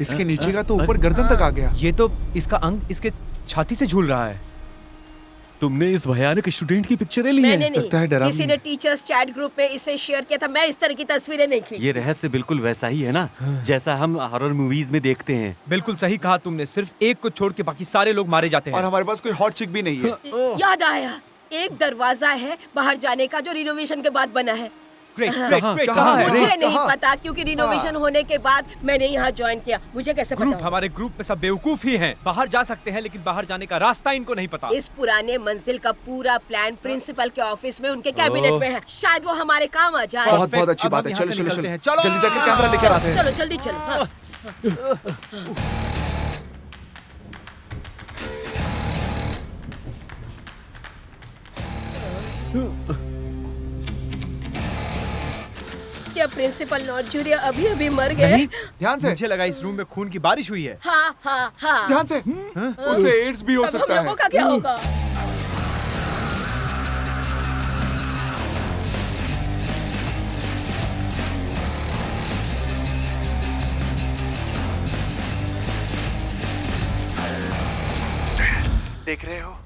इसके नीचे का तो ऊपर गर्दन तक आ गया। ये तो इसका अंग इसके छाती से झूल रहा है। तुमने इस भयानक स्टूडेंट की पिक्चरें ली मैंने हैं? लगता है नहीं, डरावनी किसी ने टीचर्स चैट ग्रुप पे इसे शेयर किया था। मैं इस तरह की तस्वीरें नहीं खींची। ये रहस्य बिल्कुल वैसा ही है ना, जैसा हम हॉरर मूवीज में देखते हैं। बिल्कुल सही कहा तुमने, सिर्फ एक को छोड़ के बाकी सारे लोग मारे जाते और हैं। हमारे पास कोई हॉट चिक भी नहीं है। याद आया, एक दरवाजा है बाहर जाने का जो रिनोवेशन के बाद बना है। ग्रेट, ग्रेट, ग्रेट, कहाँ कहाँ है? है? मुझे नहीं कहाँ? पता क्योंकि रिनोवेशन होने के बाद मैंने यहाँ ज्वाइन किया। मुझे कैसे पता ग्रुप, होगा? हमारे ग्रुप में सब बेवकूफ ही हैं। बाहर जा सकते हैं लेकिन बाहर जाने का रास्ता इनको नहीं पता। इस पुराने मंजिल का पूरा प्लान प्रिंसिपल के ऑफिस में उनके कैबिनेट में है। शायद वो हमारे काम आ जाए। बहुत बहुत अच्छी अब बात हम है। यहाँ चलो से चलो निकलते हैं। चलो, चलो। जल्दी जाकर कैमरा लेकर आते हैं। चलो जल्दी चलो। हाँ। क्या प्रिंसिपल नॉर्जुरिया अभी अभी मर गए? नहीं, ध्यान से, मुझे लगा इस रूम में खून की बारिश हुई है। हाँ हाँ हाँ। ध्यान से। उसे एड्स भी हो अब हम सकता है। लोगों का क्या होगा? देख रहे हो,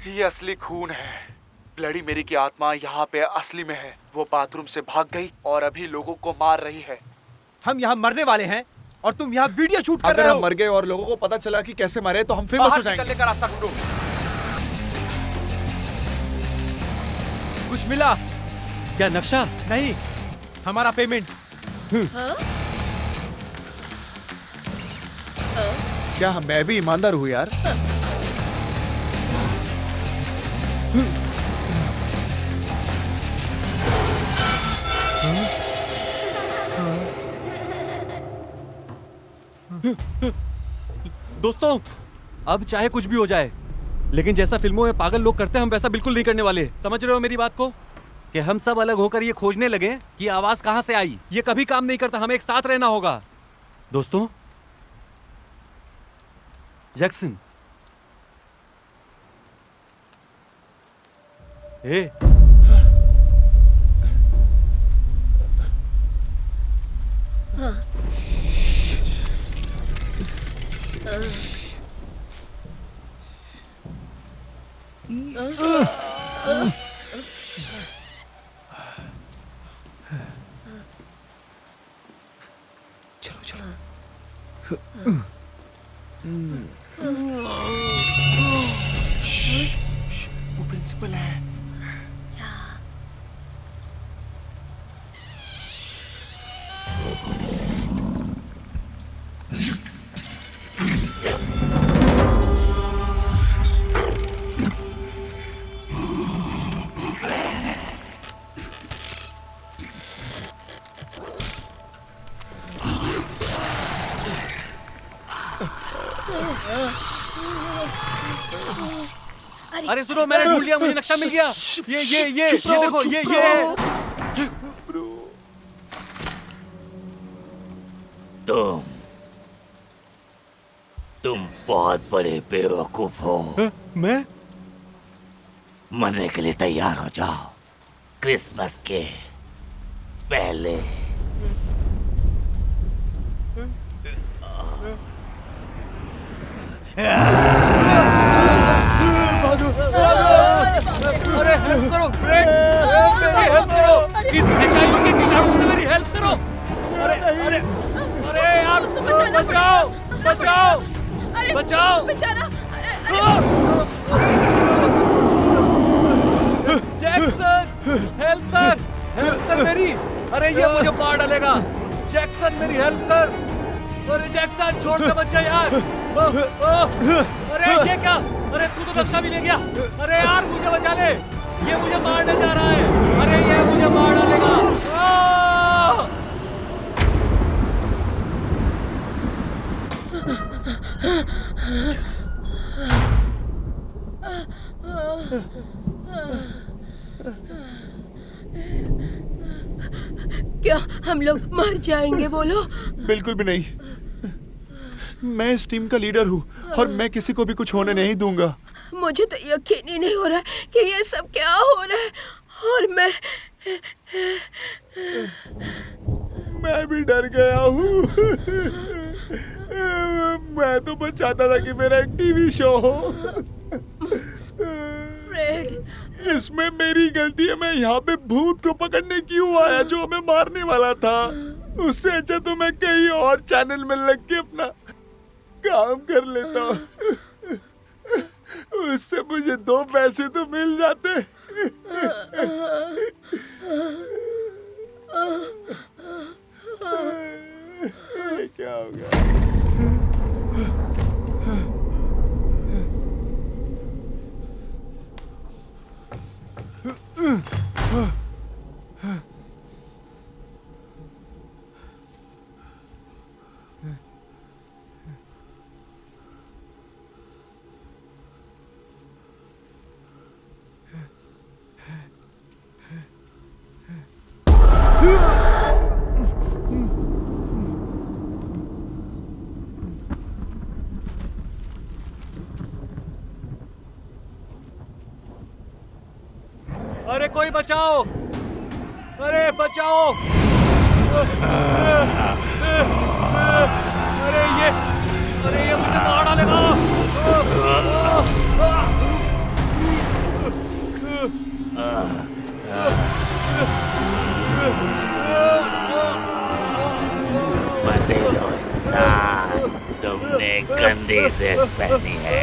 ये असली खून है। ब्लडी मेरी की आत्मा यहाँ पे असली में है। वो बाथरूम से भाग गई और अभी लोगों को मार रही है। हम यहाँ मरने वाले हैं और तुम यहाँ वीडियो शूट कर अगर रहे हम हो। मर गए और लोगों को पता चला कि कैसे मरे तो हम फेमस हो बाहर जाएंगे। निकलने का रास्ता ढूंढो। कुछ मिला? क्या नक्शा? नहीं, हमारा पेमेंट। क्या मैं भी ईमानदार हूँ यार? दोस्तों, अब चाहे कुछ भी हो जाए, लेकिन जैसा फिल्मों में पागल लोग करते हैं हम वैसा बिल्कुल नहीं करने वाले। समझ रहे हो मेरी बात को? कि हम सब अलग होकर ये खोजने लगे कि आवाज कहां से आई। ये कभी काम नहीं करता, हमें एक साथ रहना होगा। दोस्तों, जैक्सन, ए, चलो चलो। वो प्रिंसिपल है। अरे सुनो, मैंने ढूंढ लिया, मुझे नक्शा मिल गया। ये देखो, ये तुम बहुत बड़े बेवकूफ हो। मैं मरने के लिए तैयार हो जाओ, क्रिसमस के पहले। अरे हेल्प करो फ्रेंड, मेरी हेल्प करो, इस एचआईवी के कीटाणु से मेरी हेल्प करो। अरे अरे अरे यार, उसको बचाना बचाओ बचाओ अरे बचाओ। बेचारा। जैक्सन, हेल्प कर मेरी। अरे ये मुझे मार डालेगा। जैक्सन, मेरी हेल्प कर। अरे जैक्सन, छोड़ दे बच्चा यार। अरे ये क्या? अरे तू तो नक्शा भी ले गया। अरे यार मुझे बचा ले, ये मुझे मारने जा रहा है। अरे ये मुझे मार डालेगा। क्या हम लोग मर जाएंगे? बोलो। बिल्कुल भी नहीं। मैं इस टीम का लीडर हूँ और मैं किसी को भी कुछ होने नहीं दूंगा। मुझे तो यकीन ही नहीं हो रहा है कि ये सब क्या हो रहा है और मैं भी डर गया हूँ। मैं तो बस चाहता था कि मेरा एक टीवी शो हो। फ्रेड, इसमें मेरी गलती है। मैं यहाँ पे भूत को पकड़ने क्यों आया जो हमें मारने वाला था। उससे अच्छा तो मैं कहीं और चैनल में लग के अपना काम कर लेता। उससे मुझे 2 पैसे तो मिल जाते। क्या होगा? अरे कोई बचाओ! अरे बचाओ! अरे ये मुझे मार डालेगा! मजे लो इंसान, तुमने गंदी ड्रेस पहनी है।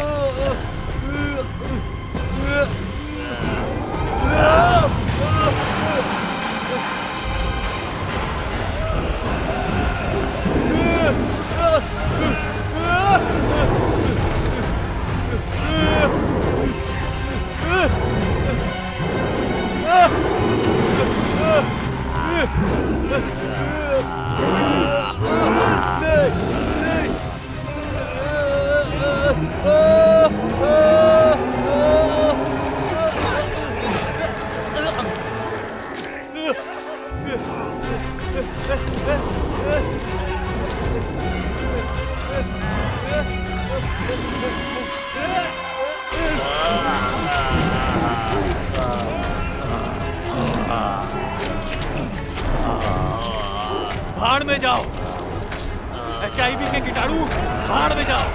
भाड़ में जाओ! HIV के कीटाणु भाड़ में जाओ!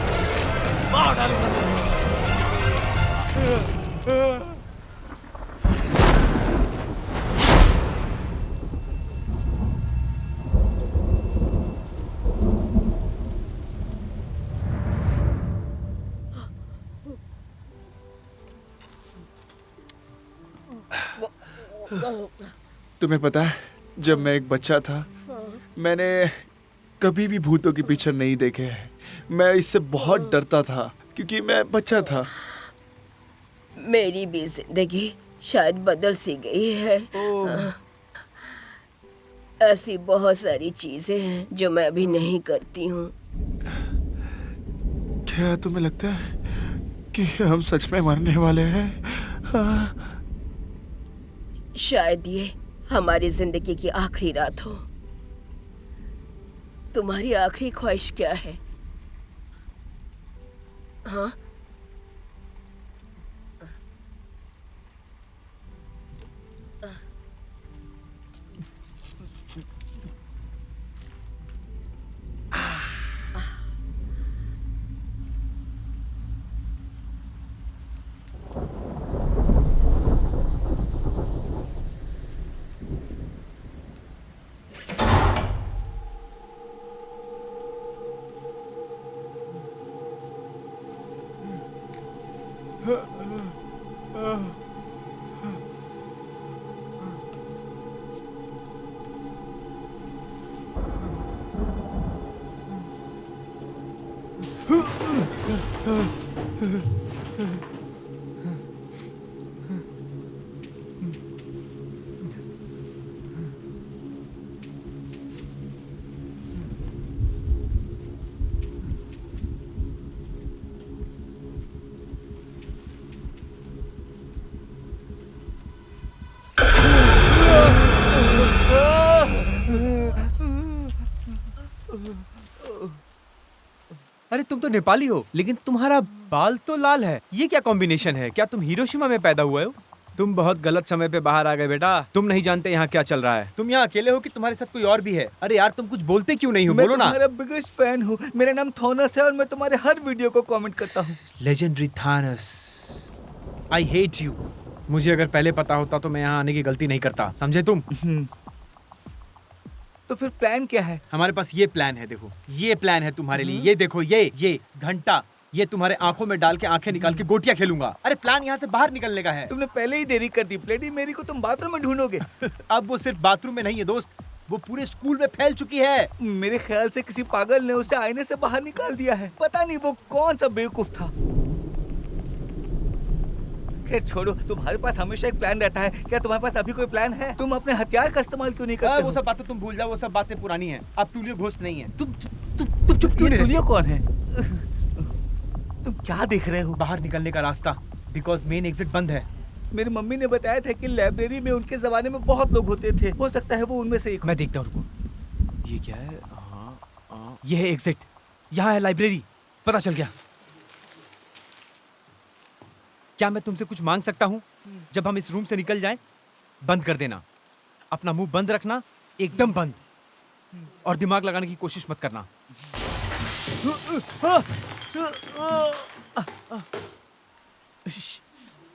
मार डालूंगा। तुम्हें पता है, जब मैं एक बच्चा था मैंने कभी भी भूतों के पीछे नहीं देखे हैं। मैं इससे बहुत डरता था क्योंकि मैं बच्चा था। मेरी भी जिंदगी शायद बदल सी गई है। ऐसी बहुत सारी चीजें हैं जो मैं अभी नहीं करती हूँ। क्या तुम्हें लगता है कि हम सच में मरने वाले हैं? शायद ये हमारी जिंदगी की आखिरी रात हो। तुम्हारी आखिरी ख्वाहिश क्या है? हाँ? अरे तुम तो नेपाली हो, लेकिन तुम्हारा बाल तो लाल है। ये क्या कॉम्बिनेशन है? क्या तुम हिरोशिमा में पैदा हुए हो? तुम बहुत गलत समय पे बाहर आ गए बेटा। तुम नहीं जानते यहाँ क्या चल रहा है। तुम यहाँ अकेले हो कि तुम्हारे साथ कोई और भी है? अरे यार तुम कुछ बोलते क्यों नहीं हो? बोलो ना। मैं तुम्हारा बिगेस्ट फैन हूँ। मेरा नाम थॉनस है और मैं तुम्हारे हर वीडियो को कमेंट करता हूँ। Legendary Thanos, I hate you. मुझे अगर पहले पता होता तो मैं यहाँ आने की गलती नहीं करता, समझे तुम? तो फिर प्लान क्या है? हमारे पास ये प्लान है, देखो ये प्लान है तुम्हारे लिए। ये देखो, ये घंटा, ये तुम्हारे आंखों में डाल के आंखें निकाल के गोटियां खेलूंगा। अरे प्लान यहाँ से बाहर निकलने का है। तुमने पहले ही देरी कर दी। ब्लडी मेरी को तुम बाथरूम में ढूंढोगे। अब वो सिर्फ बाथरूम में नहीं है दोस्त, वो पूरे स्कूल में फैल चुकी है। मेरे ख्याल से किसी पागल ने उसे आईने से बाहर निकाल दिया है। पता नहीं वो कौन सा बेवकूफ था। खैर छोड़ो, तुम्हारे पास हमेशा एक प्लान रहता है। क्या तुम्हारे पास अभी कोई प्लान है? तुम अपने हथियार का इस्तेमाल क्यों नहीं करते? वो सब बातें तुम भूल जाओ, वो सब बातें पुरानी हैं। अब टूलियो घोस्ट नहीं है। तुम चुप क्यों नहीं? टूलियो कौन है? तुम क्या देख रहे हो? बाहर निकलने का रास्ता, बिकॉज मेन एग्जिट बंद है। मेरी मम्मी ने बताया था कि लाइब्रेरी में उनके जमाने में बहुत लोग होते थे। हो सकता है वो उनमें से एक हो। मैं देखता हूँ, रुको। ये क्या है? ये है एग्जिट। यहाँ है लाइब्रेरी। पता चल गया। क्या मैं तुमसे कुछ मांग सकता हूँ? जब हम इस रूम से निकल जाएं, बंद कर देना। अपना मुंह बंद रखना, एकदम बंद। और दिमाग लगाने की कोशिश मत करना।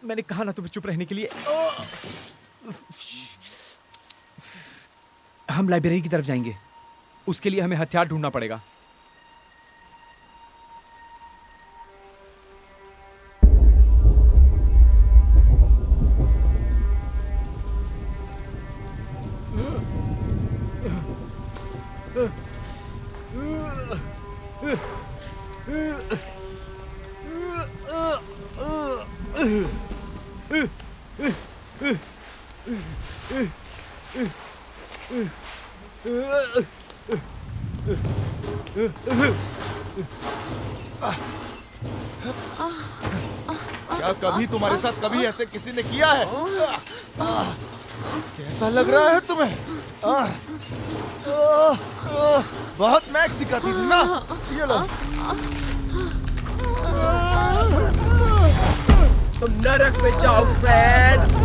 मैंने कहा ना तुम्हें चुप रहने के लिए। हम लाइब्रेरी की तरफ जाएंगे। उसके लिए हमें हथियार ढूंढना पड़ेगा। क्या कभी तुम्हारे साथ कभी ऐसे किसी ने किया है? कैसा लग रहा है तुम्हें? बहुत मैक सिखाती थी ना। ये लो। तुम नरक में जाओ फ्रेंड।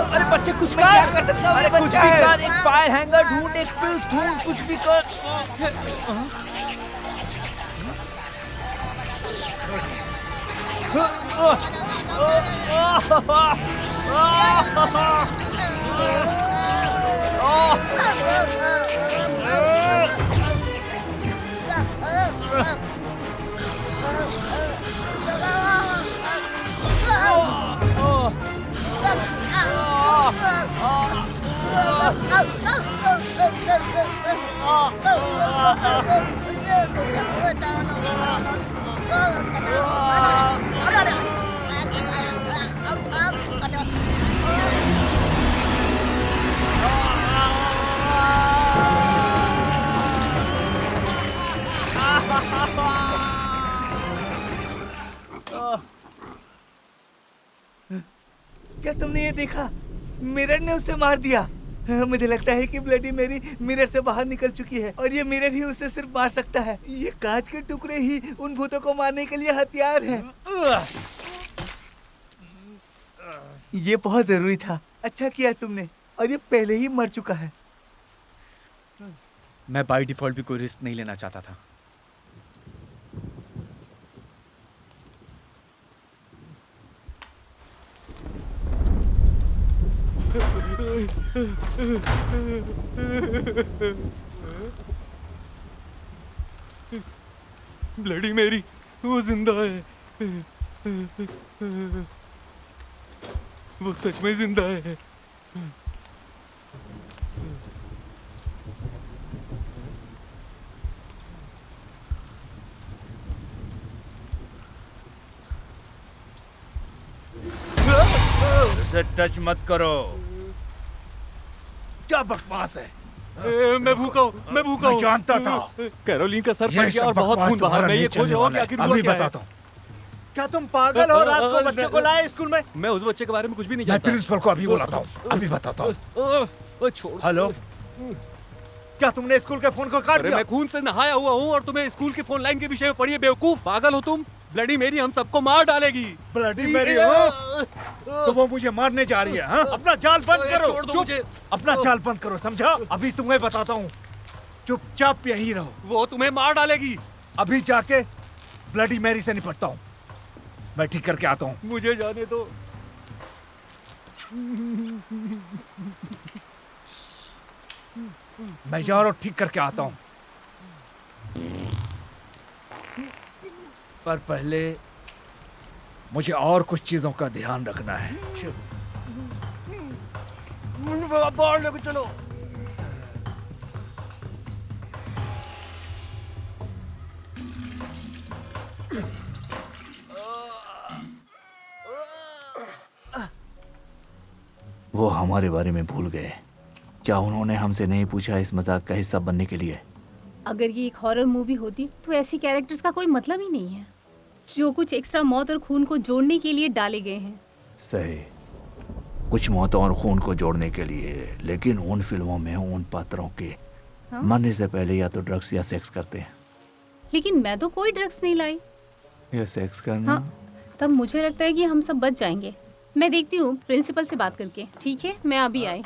अरे बच्चे कुछ कर, क्या कर सकता हूँ? अरे कुछ भी कर, एक फायर हैंगर ढूंढ, एक पिल्स ढूंढ, कुछ भी कर। क्या तुमने ये देखा? मिरर ने उसे मार दिया। मुझे लगता है कि ब्लडी मेरी मिरर से बाहर निकल चुकी है और ये मिरर ही उसे सिर्फ मार सकता है। ये कांच के टुकड़े ही उन भूतों को मारने के लिए हथियार हैं। ये बहुत जरूरी था। अच्छा किया तुमने, और ये पहले ही मर चुका है। मैं बाय डिफॉल्ट भी कोई रिस्क नहीं लेना चाहता था। ब्लडी मेरी वो जिंदा है। वो सच में जिंदा है। इसे टच मत करो। क्या बकवास है? मैं भूखा हूँ, मैं भूखा हूँ। मैं जानता था। कैरोलिन का सर ये फट गया और सब बहुत बकवास खून बाहर। तुम्हारा मैं ये नहीं खोज चलने रहा हूँ कि वाला है। आखिर हुआ अभी क्या है। बताता हूँ। क्या तुम पागल हो? रात को बच्चे को लाए स्कूल में? मैं उस बच्चे के बारे में कुछ भी नहीं मैं जानता। प्रिंसिपल को अभी बुलाता हूँ, अभी बताता हूँ। छोड़। हेलो, क्या तुमने स्कूल के फोन को काट अरे दिया? मैं खून से नहाया हुआ हूँ और तुम्हें स्कूल की फोन लाइन के विषय में पढ़िए। बेवकूफ, पागल हो तुम। ब्लडी मेरी हम सबको मार डालेगी। ब्लडी मेरी हो तो वो मुझे मारने जा रही है। हाँ? अपना जाल बंद करो। छोड़ दो चुप, मुझे। अपना जाल बंद करो, समझा? अभी तुम्हें बताता हूँ, चुपचाप यही रहो। वो तुम्हें मार डालेगी। अभी जाके ब्लडी मैरी से निपटता हूँ। मैं ठीक करके आता हूँ। मुझे जाने दो। मैं जा रहा हूँ, ठीक करके आता हूँ। पर पहले मुझे और कुछ चीजों का ध्यान रखना है। बाहर लेके चलो। वो हमारे बारे में भूल गए। क्या उन्होंने हमसे नहीं पूछा इस मजाक का हिस्सा बनने के लिए? अगर ये एक हॉरर मूवी होती तो ऐसी कैरेक्टर्स का कोई मतलब ही नहीं है। जो कुछ एक्स्ट्रा मौत और खून को जोड़ने के लिए डाले गए हैं। सही। कुछ मौतों और खून को जोड़ने के लिए, लेकिन उन फिल्मों में उन पात्रों के मरने से पहले या तो ड्रग्स या सेक्स करते हैं। लेकिन मैं तो कोई ड्रग्स नहीं लाई। या सेक्स करना। हाँ, तब मुझे लगता है कि हम सब बच जाएंगे। मैं देखती हूँ प्रिंसिपल से बात करके। ठीक है, मैं अभी आई।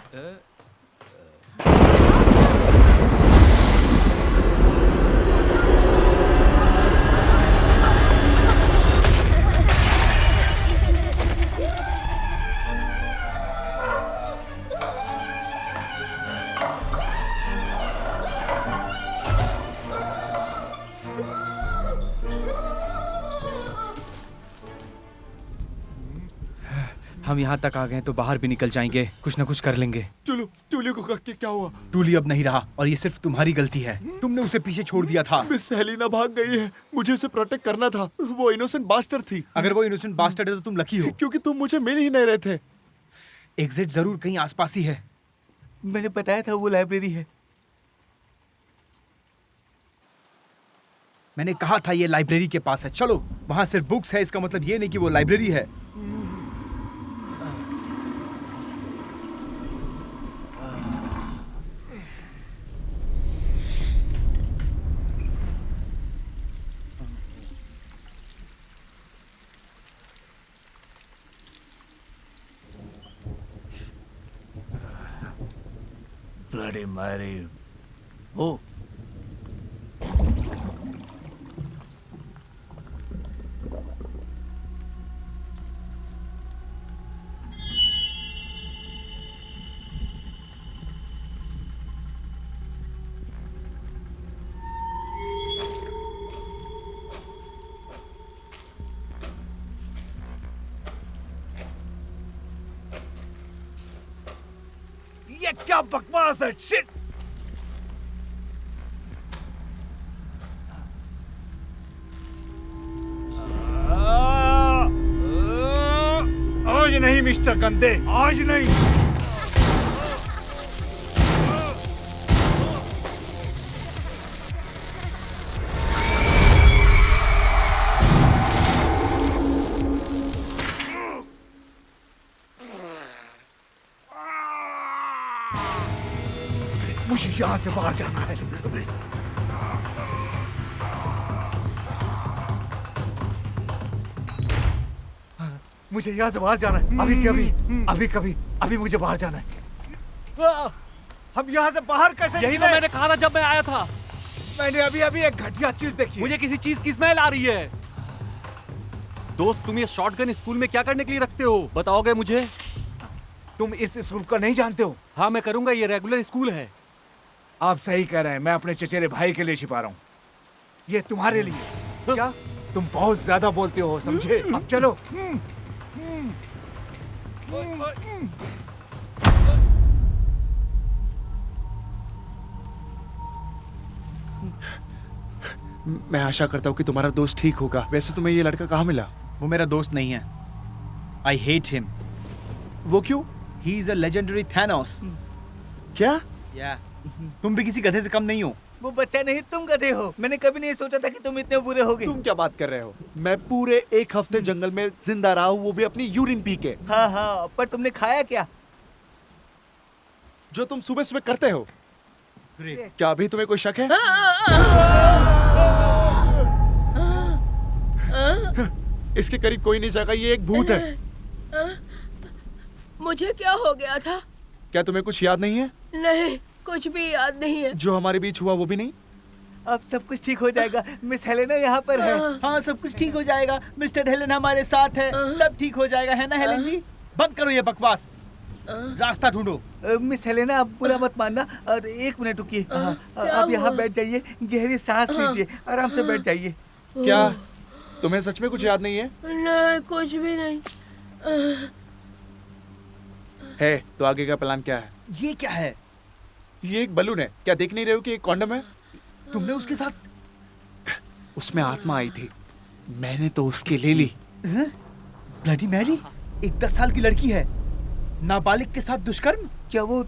हम यहाँ तक आ गए तो बाहर भी निकल जाएंगे, कुछ ना कुछ कर लेंगे। टूली को क्या हुआ? टूली अब नहीं रहा और ये सिर्फ तुम्हारी गलती है। तुमने उसे पीछे छोड़ दिया था। मिस हेलेना भाग गई है, मुझे उसे प्रोटेक्ट करना था। वो इनोसेंट बास्टर थी। अगर वो इनोसेंट बास्टर्ड है तो तुम लकी हो, क्योंकि तुम मुझे मिल ही नहीं रहे थे। एग्जिट जरूर कहीं आसपास ही है। मैंने बताया था वो लाइब्रेरी है। मैंने कहा था ये लाइब्रेरी के पास है। चलो, वहाँ सिर्फ बुक्स है, इसका मतलब ये नहीं कि वो लाइब्रेरी है। ब्लडी मैरी, वो ये क्या बकवास है? शिट! आज नहीं मिस्टर गंदे, आज नहीं। मुझे यहाँ से बाहर जाना है। मुझे यहाँ से बाहर जाना है। अभी मुझे बाहर जाना है। हम यहाँ से बाहर कैसे? यही तो मैंने कहा था जब मैं आया था। मैंने अभी एक घटिया चीज देखी। मुझे किसी चीज की स्मेल आ रही है। दोस्त, तुम ये शॉटगन स्कूल में क्या करने के लिए रखते हो? बताओगे मुझे? तुम इस स्कूल को नहीं जानते हो? हाँ, मैं करूंगा। ये रेगुलर स्कूल है। आप सही कह रहे हैं। मैं अपने चचेरे भाई के लिए छिपा रहा हूँ। ये तुम्हारे लिए। क्या? तुम बहुत ज्यादा बोलते हो, समझे? अब चलो। मैं आशा करता हूँ कि तुम्हारा दोस्त ठीक होगा। वैसे तुम्हें ये लड़का कहाँ मिला? वो मेरा दोस्त नहीं है। I hate him. वो क्यों? He is a legendary Thanos. क्या? तुम भी किसी गधे से कम नहीं हो। वो बच्चा नहीं, तुम गधे हो। मैंने कभी नहीं सोचा था कि तुम इतने बुरे होगे। तुम क्या बात कर रहे हो? मैं पूरे 1 हफ्ते जंगल में जिंदा रहा हूँ, वो भी अपनी यूरिन पी के। हाँ, पर तुमने खाया क्या? जो तुम सुबह सुबह करते हो। क्या अभी तुम्हें कोई शक है? इसके करीब कोई नहीं जाएगा, ये एक भूत है। मुझे क्या हो गया था? क्या तुम्हें कुछ याद नहीं है? नहीं, कुछ भी याद नहीं है। जो हमारे बीच हुआ वो भी नहीं? अब सब कुछ ठीक हो जाएगा। मिस हेलेना यहाँ पर है। हाँ, सब कुछ ठीक हो जाएगा। मिस्टर हेलन हमारे साथ है। सब ठीक हो जाएगा, है ना हेलन जी? बंद करो ये बकवास, रास्ता ढूंढो। मिस हेलेना, आप बुरा मत मानना। और 1 मिनट रुकिए। आप यहाँ बैठ जाइए, गहरी सांस लीजिए, आराम से बैठ जाइए। क्या तुम्हें सच में कुछ याद नहीं है? नहीं, कुछ भी नहीं है तो आगे का प्लान क्या है? ये क्या है? ये एक बलून है। क्या देख नहीं रहे हो कि एक कॉन्डम है? तुमने उसके साथ? उसमें आत्मा आई थी, मैंने तो उसकी ले ली। ब्लडी मैरी, एक 10 साल की लड़की है, नाबालिग के साथ दुष्कर्म। क्या वो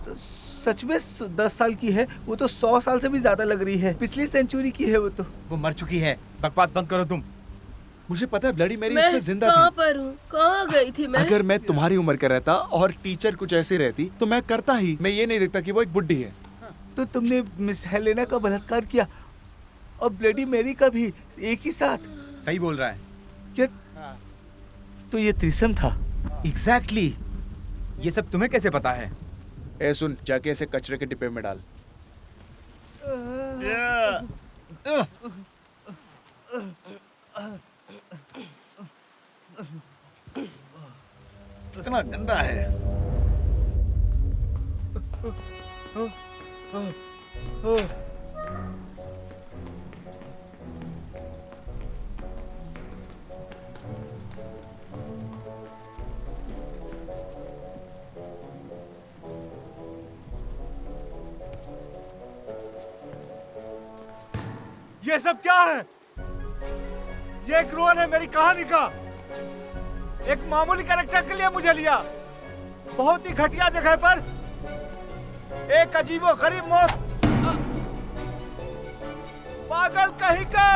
सच में 10 साल की है? वो तो 100 साल से भी ज्यादा लग रही है। पिछली सेंचुरी की है वो तो। वो मर चुकी है। बकवास बंद करो तुम। मुझे पता है ब्लडी मैरी मैं उसमें जिंदा कहाँ थी। पर हूँ? कहाँ गई थी मैं? अगर मैं तुम्हारी उम्र का रहता और टीचर कुछ ऐसी रहती तो मैं करता ही। मैं ये नहीं देखता कि वो एक बुड्ढी है। तो तुमने मिस हेलेना का बलात्कार किया और ब्लडी मैरी का भी एक ही साथ? सही बोल रहा है। क्या? तो ये त्रिसम था? एग्जैक्टली। ये सब तुम्हें कैसे पता है? ए सुन, जाके इसे कचरे के डिब्बे में डाल। इतना गंदा है। ये सब क्या है? ये एक रोल है मेरी कहानी का। एक मामूली कैरेक्टर के लिए मुझे लिया, बहुत ही घटिया जगह पर एक अजीबो गरीब मौत। पागल कहीं के।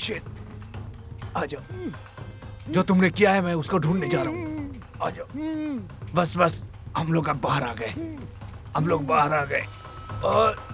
शिट, आ जाओ। जो तुमने किया है मैं उसको ढूंढने जा रहा हूँ। आ जाओ। बस बस, हम लोग अब बाहर आ गए। हम लोग बाहर आ गए और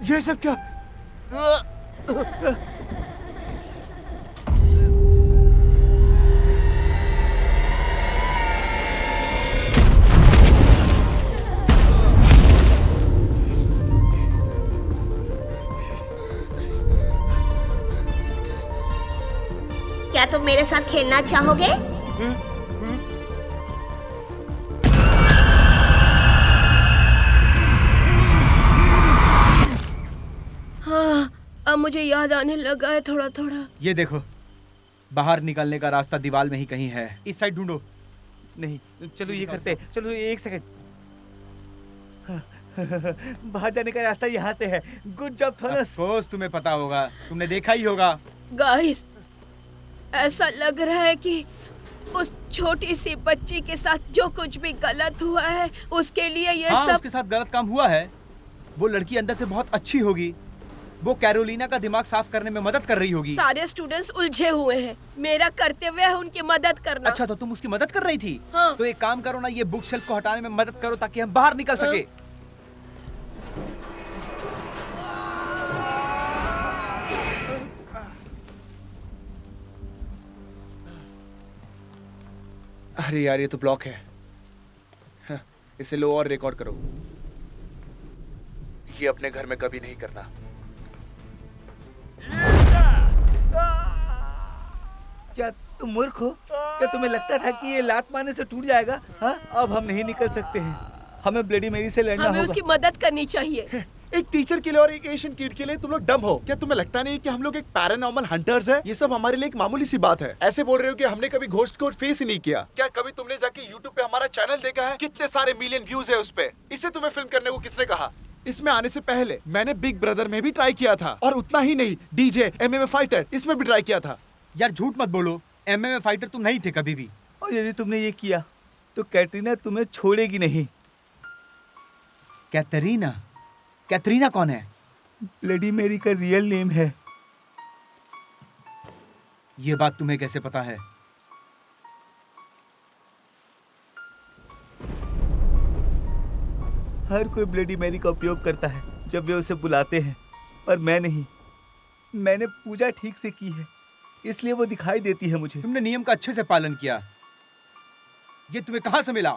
ये सब क्या? तुम मेरे साथ खेलना चाहोगे? हाँ, अब मुझे याद आने लगा है थोड़ा थोड़ा। ये देखो, बाहर निकलने का रास्ता दीवार में ही कहीं है। इस साइड ढूंढो। नहीं, चलो ये करते। चलो एक सेकंड। बाहर जाने का रास्ता यहाँ से है। Good job Thomas. Of course तुम्हें पता होगा, तुमने देखा ही होगा। गाइस, ऐसा लग रहा है कि उस छोटी सी बच्ची के साथ जो कुछ भी गलत हुआ है उसके लिए ये हाँ, सब उसके साथ गलत काम हुआ है। वो लड़की अंदर से बहुत अच्छी होगी। वो कैरोलिना का दिमाग साफ करने में मदद कर रही होगी। सारे स्टूडेंट्स उलझे हुए हैं। मेरा कर्तव्य है उनकी मदद करना। अच्छा, तो तुम उसकी मदद कर रही थी? हाँ। तो एक काम करो ना, ये बुक शेल्फ को हटाने में मदद करो ताकि हम बाहर निकल सके। अरे यार, ये तो ब्लॉक है। हाँ, इसे लो और रिकॉर्ड करो। ये अपने घर में कभी नहीं करना। क्या तुम मूर्ख हो? क्या तुम्हें लगता था कि ये लात मारने से टूट जाएगा? हाँ, अब हम नहीं निकल सकते हैं। हमें ब्लडी मेरी से लड़ना हमें होगा। उसकी मदद करनी चाहिए। एक टीचर के लिए और एक एशियन किड के लिए तुम लोग डम हो क्या? तुम्हें लगता नहीं कि हम लोग एक पैरानॉर्मल हंटर्स हैं? ये सब हमारे लिए एक मामूली सी बात है। ऐसे बोल रहे हो कि हमने कभी घोस्ट को फेस ही नहीं किया। क्या कभी तुमने जाके YouTube पे हमारा चैनल देखा है? कितने सारे मिलियन व्यूज है उस पे। इससे तुम्हें फिल्म करने को किसने कहा? इसमें आने से पहले मैंने बिग ब्रदर में भी ट्राई किया था, और उतना ही नहीं, DJ MMA फाइटर इसमें भी ट्राई किया था। यार झूठ मत बोलो, MMA फाइटर तुम नहीं थे कभी भी। और यदि तुमने ये किया तो कैटरीना तुम्हें छोड़ेगी नहीं। कैटरीना? कैटरीना कौन है? ब्लडी मेरी का रियल नेम है। ये बात तुम्हें कैसे पता है? हर कोई ब्लडी मैरी का उपयोग करता है जब वे उसे बुलाते हैं, पर मैं नहीं। मैंने पूजा ठीक से की है, इसलिए वो दिखाई देती है मुझे। तुमने नियम का अच्छे से पालन किया। ये तुम्हें कहां से मिला?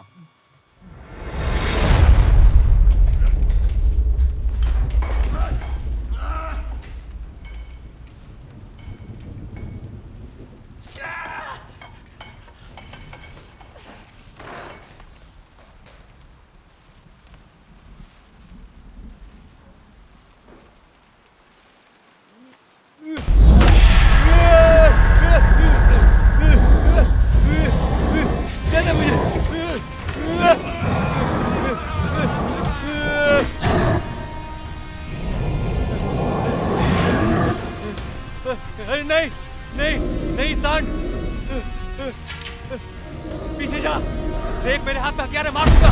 अरे नहीं नहीं नहीं सांड, पीछे जा। देख मेरे हाथ में हथियार है, मार दूंगा।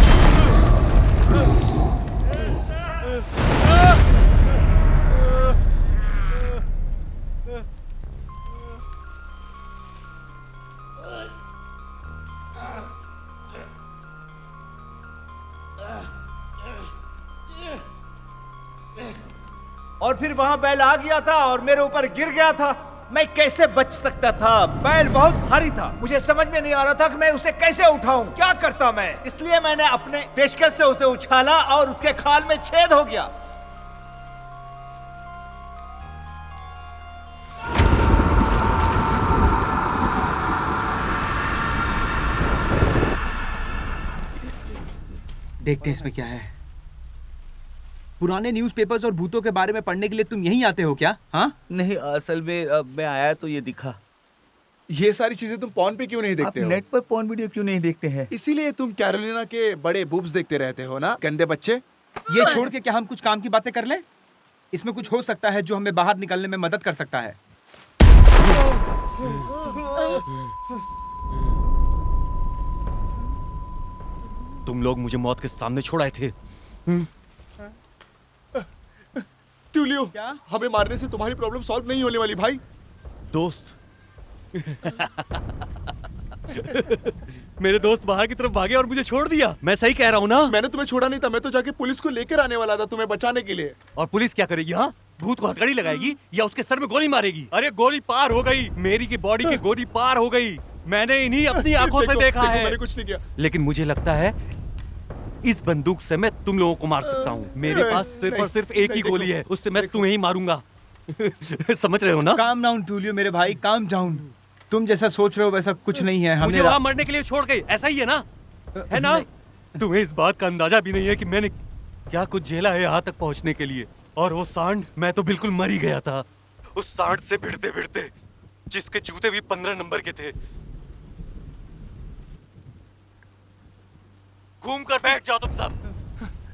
और फिर वहां बैल आ गया था और मेरे ऊपर गिर गया था। मैं कैसे बच सकता था? बैल बहुत भारी था। मुझे समझ में नहीं आ रहा था कि मैं उसे कैसे उठाऊं। क्या करता मैं? इसलिए मैंने अपने पेशकश से उसे उछाला और उसके खाल में छेद हो गया। देखते हैं इसमें क्या है। पुराने न्यूज़पेपर्स और भूतों के बारे में पढ़ने के लिए तुम यहीं आते हो क्या? हाँ? नहीं, असल में मैं आया तो ये दिखा। ये सारी चीजें तुम पॉन पे क्यों नहीं देखते हो? नेट पर पॉर्न वीडियो क्यों नहीं देखते हैं? इसीलिए तुम कैरोलिना के बड़े बूब्स देखते रहते हो ना, गंदे बच्चे। ये छोड़ के क्या हम कुछ काम की बातें कर लें? इसमें कुछ हो सकता है जो हमें बाहर निकलने में मदद कर सकता है। तुम लोग मुझे मौत के सामने छोड़ आए थे। ट्यूलियो, क्या? हमें मारने से तुम्हारी प्रॉब्लम सॉल्व नहीं होने वाली भाई। दोस्त मेरे दोस्त बाहर की तरफ भागे और मुझे छोड़ दिया। मैं सही कह रहा हूँ ना? मैंने तुम्हें छोड़ा नहीं था, मैं तो जाके पुलिस को लेकर आने वाला था तुम्हें बचाने के लिए। और पुलिस क्या करेगी? हाँ, भूत को हथकड़ी लगाएगी या उसके सर में गोली मारेगी? अरे गोली पार हो गई, मेरी की बॉडी की गोली पार हो गई। मैंने इन्हीं अपनी आंखों से देखा है। मैंने कुछ नहीं किया। लेकिन मुझे लगता है इस बंदूक से मैं तुम लोगों को मार सकता हूँ। मेरे पास सिर्फ और सिर्फ एक ही गोली है, उससे मैं तुम्हें ही मारूंगा। समझ रहे हो ना? काम डाउन टूलियो मेरे भाई, काम डाउन। तुम जैसा सोच रहे हो वैसा कुछ नहीं है। मुझे हमने वहाँ मरने के लिए छोड़ गई, ऐसा ही है ना? है ना? तुम्हें इस बात का अंदाजा भी नहीं है कि मैंने क्या कुछ झेला है यहाँ तक पहुँचने के लिए। और वो सांड, मैं तो बिल्कुल मर ही गया था उस सांड से भिड़ते भिड़ते, जिसके जूते भी 15 नंबर के थे। घूम कर बैठ जाओ तुम सब।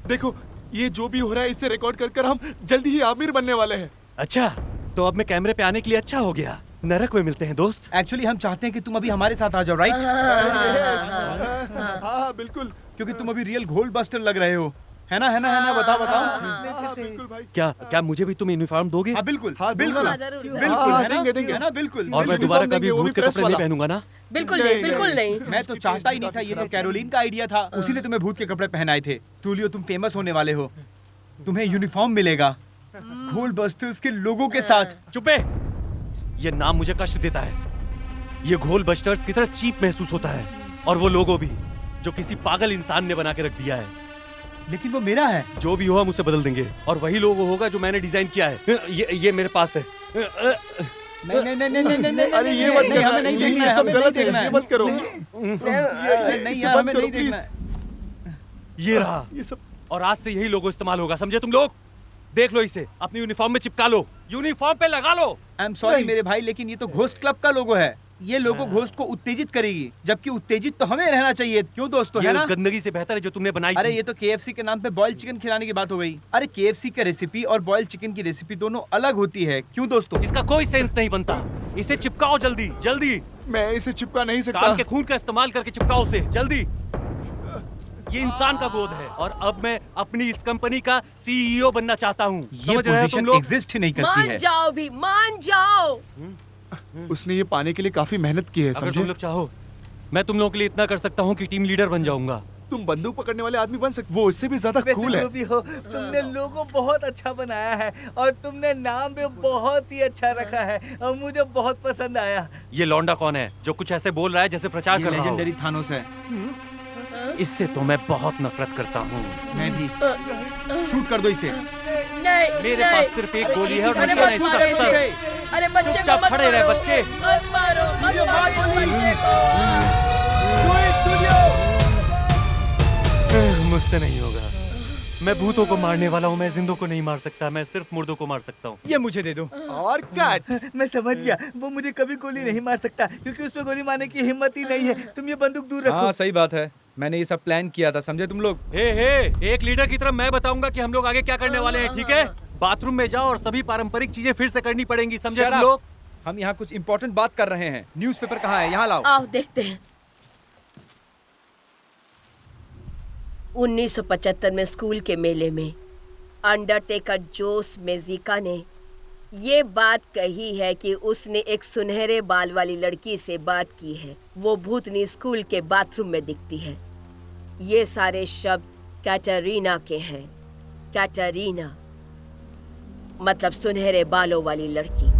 देखो, ये जो भी हो रहा है इसे रिकॉर्ड कर हम जल्दी ही आमिर बनने वाले हैं। अच्छा, तो अब मैं कैमरे पे आने के लिए अच्छा हो गया। नरक में मिलते हैं दोस्त। एक्चुअली हम चाहते हैं कि तुम अभी हमारे साथ आ जाओ, राइट? हाँ बिल्कुल, क्योंकि तुम अभी रियल गोल्ड बस्टर लग रहे हो, है ना? बताओ। बिल्कुल भाई। क्या मुझे भी तुम यूनिफॉर्म दोगे? हाँ बिल्कुल, हाँ, बिल्कुल, हाँ, जरूर, जरूर। बिल्कुल, है ना? देंगे। है ना? बिल्कुल। और मैं दोबारा कभी भूत के कपड़े नहीं पहनूंगा ना? बिल्कुल नहीं, बिल्कुल नहीं। मैं तो चाहता ही नहीं था, ये तो कैरोलिन का आइडिया था। उसी ने तुम्हें भूत के कपड़े पहनाए थे। टूलियो, तुम फेमस होने वाले हो, तुम्हें यूनिफॉर्म मिलेगा गोल्ड बस्टर्स के लोगों के साथ। चुपे! ये नाम मुझे कष्ट देता है। ये घोल बस्टर्स की तरह चीप महसूस होता है, और वो लोगो भी जो किसी पागल इंसान ने बना के रख दिया है। लेकिन वो मेरा है। जो भी हो हम उसे बदल देंगे, और वही लोगो होगा जो मैंने डिजाइन किया है। ये मेरे पास है। नहीं, अरे ये मत नहीं, करना, हमें नहीं देखना ये है, सब हमें नहीं गलत है, देखना ये है। मत करो। नहीं यार, हमें नहीं देखना है। ये रहा, ये सब और आज से यही लोगो इस्तेमाल होगा, समझे तुम लोग? देख लो इसे, अपनी यूनिफॉर्म में चिपका लो, यूनिफॉर्म पे लगा लो। आई एम सॉरी मेरे भाई, लेकिन ये तो घोस्ट क्लब का लोगो है। ये लोगो घोस्ट को उत्तेजित करेगी, जबकि उत्तेजित तो हमें रहना चाहिए। क्यों दोस्तों, ये है ना? उस गंदगी से बेहतर है जो तुमने बनाई अरे थी। ये तो KFC के नाम पे बॉइल्ड चिकन खिलाने की बात हो गई। अरे KFC का रेसिपी और बॉइल्ड चिकन की रेसिपी दोनों अलग होती है। क्यों दोस्तों? इसका कोई सेंस नहीं बनता। इसे चिपकाओ जल्दी जल्दी। मैं इसे चिपका नहीं सकता। कान के खून का इस्तेमाल करके चिपकाओ उसे जल्दी। ये इंसान का गोद है, और अब मैं अपनी इस कंपनी का CEO बनना चाहता हूँ। ये समझ रहे हो तुम पोजीशन लोग? एग्जिस्ट ही नहीं करती मान है। जाओ भी, मान जाओ। उसने ये पाने के लिए काफी मेहनत की है, अगर समझे? तुम लोग चाहो, मैं तुम लोगों के लिए इतना कर सकता हूँ कि टीम लीडर बन जाऊंगा। तुम बंदूक पकड़ने वाले आदमी बन सकते, वो इससे भी ज्यादा कूल है। जो भी हो, तुमने लोगो बहुत अच्छा बनाया है, और तुमने नाम भी बहुत ही अच्छा रखा है, और मुझे बहुत पसंद आया। ये लौंडा कौन है जो कुछ ऐसे बोल रहा है जैसे प्रचार ये कर रहा लेजेंडरी हो? थानोस है। इससे तो मैं बहुत नफरत करता हूँ। मैं भी। शूट कर दो इसे। नहीं, मेरे नहीं। पास सिर्फ एक गोली है, और अरे निशाना मत इसका मारो सर। इसे। अरे बच्चे को चुपचाप मत खड़े रहे, मारो। बच्चे। मत मारो, मत मारो बच्चे को। मुझसे नहीं होगा। मैं भूतों को मारने वाला हूँ, मैं जिंदों को नहीं मार सकता। मैं सिर्फ मुर्दों को मार सकता हूँ। ये मुझे दे दो। और कट। मैं समझ गया, वो मुझे कभी गोली नहीं मार सकता, क्योंकि उसमें गोली मारने की हिम्मत ही नहीं है। तुम ये बंदूक दूर रखो। हाँ सही बात है, मैंने ये सब प्लान किया था, समझे तुम लोग? हे, एक लीडर की तरह मैं बताऊंगा कि हम लोग आगे क्या करने वाले हैं, ठीक है? बाथरूम में जाओ और सभी पारंपरिक चीजें फिर से करनी पड़ेंगी, समझे Shut तुम up. लोग? हम यहाँ कुछ इम्पोर्टेंट बात कर रहे हैं। न्यूज़पेपर कहाँ है? यहाँ लाओ। आओ देखते हैं। 1975 में स्कूल के मेले में अंडरटेकर जोस मेजिका ने ये बात कही है कि उसने एक सुनहरे बाल वाली लड़की से बात की है। वो भूतनी स्कूल के बाथरूम में दिखती है। ये सारे शब्द कैटरीना के हैं। कैटरीना मतलब सुनहरे बालों वाली लड़की।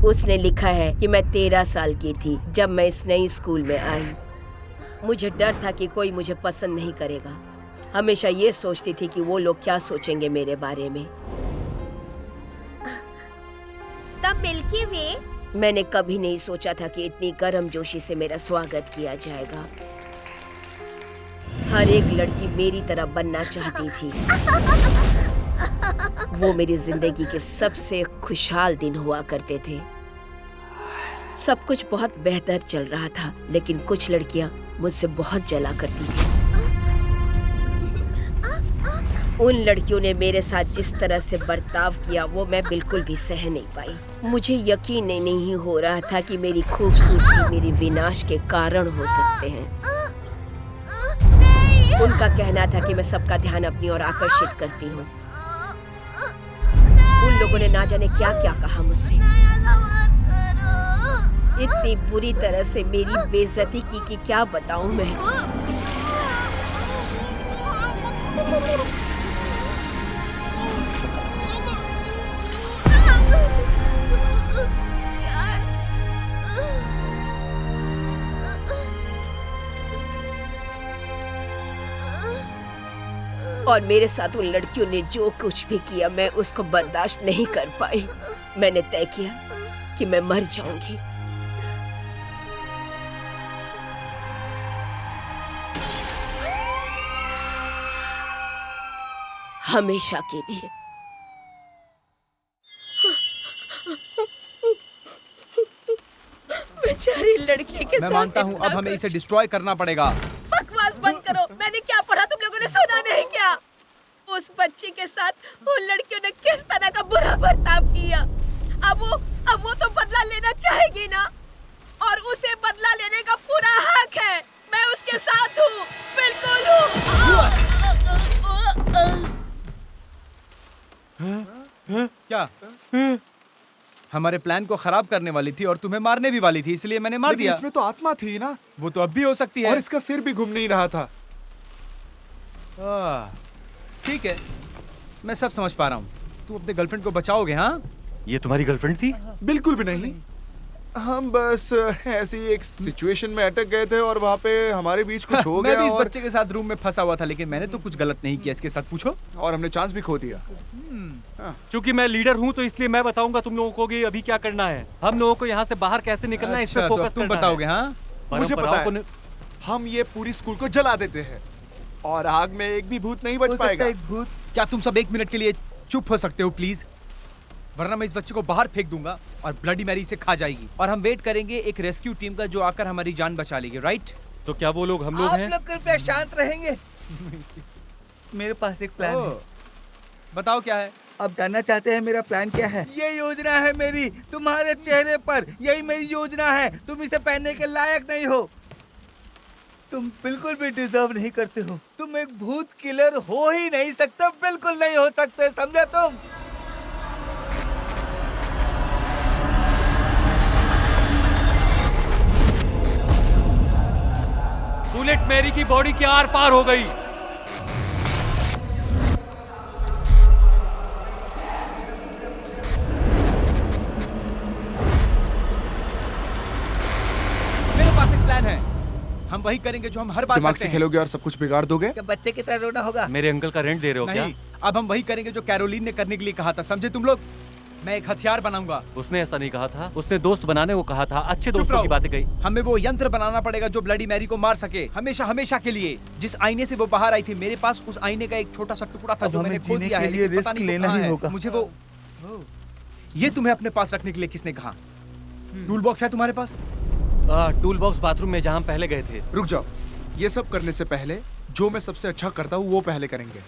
उसने लिखा है कि मैं 13 साल की थी जब मैं इस नई स्कूल में आई। मुझे डर था कि कोई मुझे पसंद नहीं करेगा। हमेशा ये सोचती थी कि वो लोग क्या सोचेंगे मेरे बारे में। तब मिल्की वे। मैंने कभी नहीं सोचा था कि इतनी गर्मजोशी से मेरा स्वागत किया जाएगा। हर एक लड़की मेरी तरह बनना चाहती थी। वो मेरी जिंदगी के सबसे खुशहाल दिन हुआ करते थे। सब कुछ बहुत बेहतर चल रहा था, लेकिन कुछ लड़कियां मुझसे बहुत जला करती थी। उन लड़कियों ने मेरे साथ जिस तरह से बर्ताव किया वो मैं बिल्कुल भी सह नहीं पाई। मुझे यकीन नहीं हो रहा था कि मेरी खूबसूरती मेरी विनाश के कारण हो सकते हैं। उनका कहना था कि मैं सबका ध्यान अपनी ओर आकर्षित करती हूँ। उन लोगों ने ना जाने क्या क्या कहा मुझसे। इतनी बुरी तरह से मेरी बेइज्जती की कि क्या बताऊं मैं। और मेरे साथ उन लड़कियों ने जो कुछ भी किया मैं उसको बर्दाश्त नहीं कर पाई। मैंने तय किया कि मैं मर जाऊंगी। हमेशा के लिए। बेचारी लड़की के मैं साथ मानता हूँ इतना अब हमें कुछ। इसे डिस्ट्रॉय करना पड़ेगा। बकवास बंद करो। मैंने क्या पढ़ा तुम लोगों ने सुना नहीं क्या? उस बच्ची के साथ उन लड़कियों ने किस तरह का बुरा बर्ताव किया। अब वो तो बदला लेना चाहेगी ना, और उसे बदला लेने का पूरा हक है। मैं उसके साथ हूँ, बिल्कुल हूँ। क्या हमारे प्लान को खराब करने वाली थी और तुम्हें मारने भी वाली थी, इसलिए मैंने मार लेकिन दिया। इसमें तो आत्मा थी ना। वो तो अब भी हो सकती है। और इसका सिर भी घूम नहीं रहा था। ठीक है, मैं सब समझ पा रहा हूँ। तुम अपने गर्लफ्रेंड को बचाओगे? हाँ, ये तुम्हारी गर्लफ्रेंड थी? बिल्कुल भी नहीं। हम बस ऐसी एक सिचुएशन में अटक गए थे और वहाँ पे हमारे बीच कुछ हो मैं गया भी इस और बच्चे के साथ रूम में फंसा हुआ था, लेकिन मैंने तो कुछ गलत नहीं किया। इसके साथ पूछो। और हमने चांस भी खो दिया। क्योंकि मैं लीडर हूँ तो इसलिए मैं बताऊंगा तुम लोगों को कि अभी क्या करना है। हम लोगों को यहाँ से बाहर कैसे निकलना है, इस पे अच्छा, तो फोकस तुम करना है। बताओगे? हाँ, मुझे पता परंपराओं है। हम ये पूरी स्कूल को जला देते हैं और आग में एक भी भूत नहीं बच पाएगा। एक भूत। क्या तुम सब 1 मिनट के लिए चुप हो सकते हो प्लीज? वरना मैं इस बच्चे को बाहर फेंक दूंगा और ब्लडी मैरी इसे खा जाएगी। और हम वेट करेंगे एक रेस्क्यू टीम का, जो आकर हमारी जान बचा लेगी। राइट? तो क्या वो लोग हम लोग आप हैं? लोग कृपया शांत रहेंगे। मेरे पास एक प्लान है। बताओ क्या है? आप जानना चाहते हैं मेरा प्लान क्या है? ये योजना है मेरी, तुम्हारे चेहरे पर। यही मेरी योजना है। तुम इसे पहनने के लायक नहीं हो। तुम बिल्कुल भी डिजर्व नहीं करते हो। तुम एक भूत किलर हो ही नहीं सकते, बिल्कुल नहीं हो सकते, समझे तुम? बुलेट मैरी की बॉडी के आर पार हो गई। मेरे पास एक प्लान है। हम वही करेंगे जो हम हर बार दिमाग करते से हैं। खेलोगे और सब कुछ बिगाड़ दोगे? क्या बच्चे की तरह रोना होगा? मेरे अंकल का रेंट दे रहे हो क्या? नहीं, अब हम वही करेंगे जो कैरोलिन ने करने के लिए कहा था। समझे तुम लोग? मैं एक हथियार बनाऊंगा। उसने ऐसा नहीं कहा था। उसने दोस्त बनाने को कहा था। अच्छे चुप दोस्तों रहो। की बातें कही। हमें वो यंत्र बनाना पड़ेगा जो ब्लडी मैरी को मार सके, हमेशा हमेशा के लिए। जिस आईने से वो बाहर आई थी, मेरे पास उस आईने का एक छोटा सा टुकड़ा था अब जो हमें मैंने खो जीने दिया के है, लिए लेकिन पता रिस्क नहीं वो लेना कहाँ ही है। होगा। मुझे वो ये तुम्हें अपने पास रखने के लिए किसने कहा? टूल बॉक्स है तुम्हारे पास? टूल बॉक्स बाथरूम में जहाँ हम पहले गए थे। रुक जाओ। ये सब करने से पहले जो मैं सबसे अच्छा करता हूँ वो पहले करेंगे।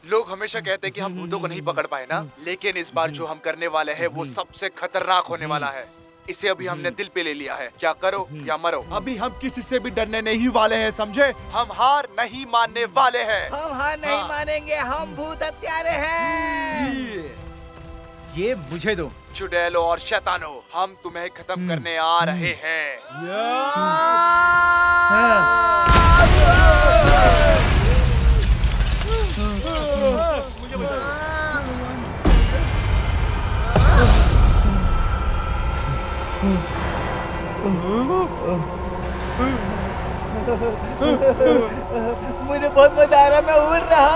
लोग हमेशा कहते हैं कि हम भूतों को नहीं पकड़ पाए ना, लेकिन इस बार जो हम करने वाले हैं वो सबसे खतरनाक होने वाला है। इसे अभी हमने दिल पे ले लिया है। क्या करो या मरो, अभी हम किसी से भी डरने नहीं वाले हैं, समझे? हम हार नहीं मानने वाले हैं। हम हार नहीं मानेंगे। हम भूत हत्यारे हैं। ये मुझे दो। चुड़ैलो और शैतानो, हम तुम्हें खत्म करने आ रहे हैं। मुझे बहुत मजा आ रहा है। मैं उड़ रहा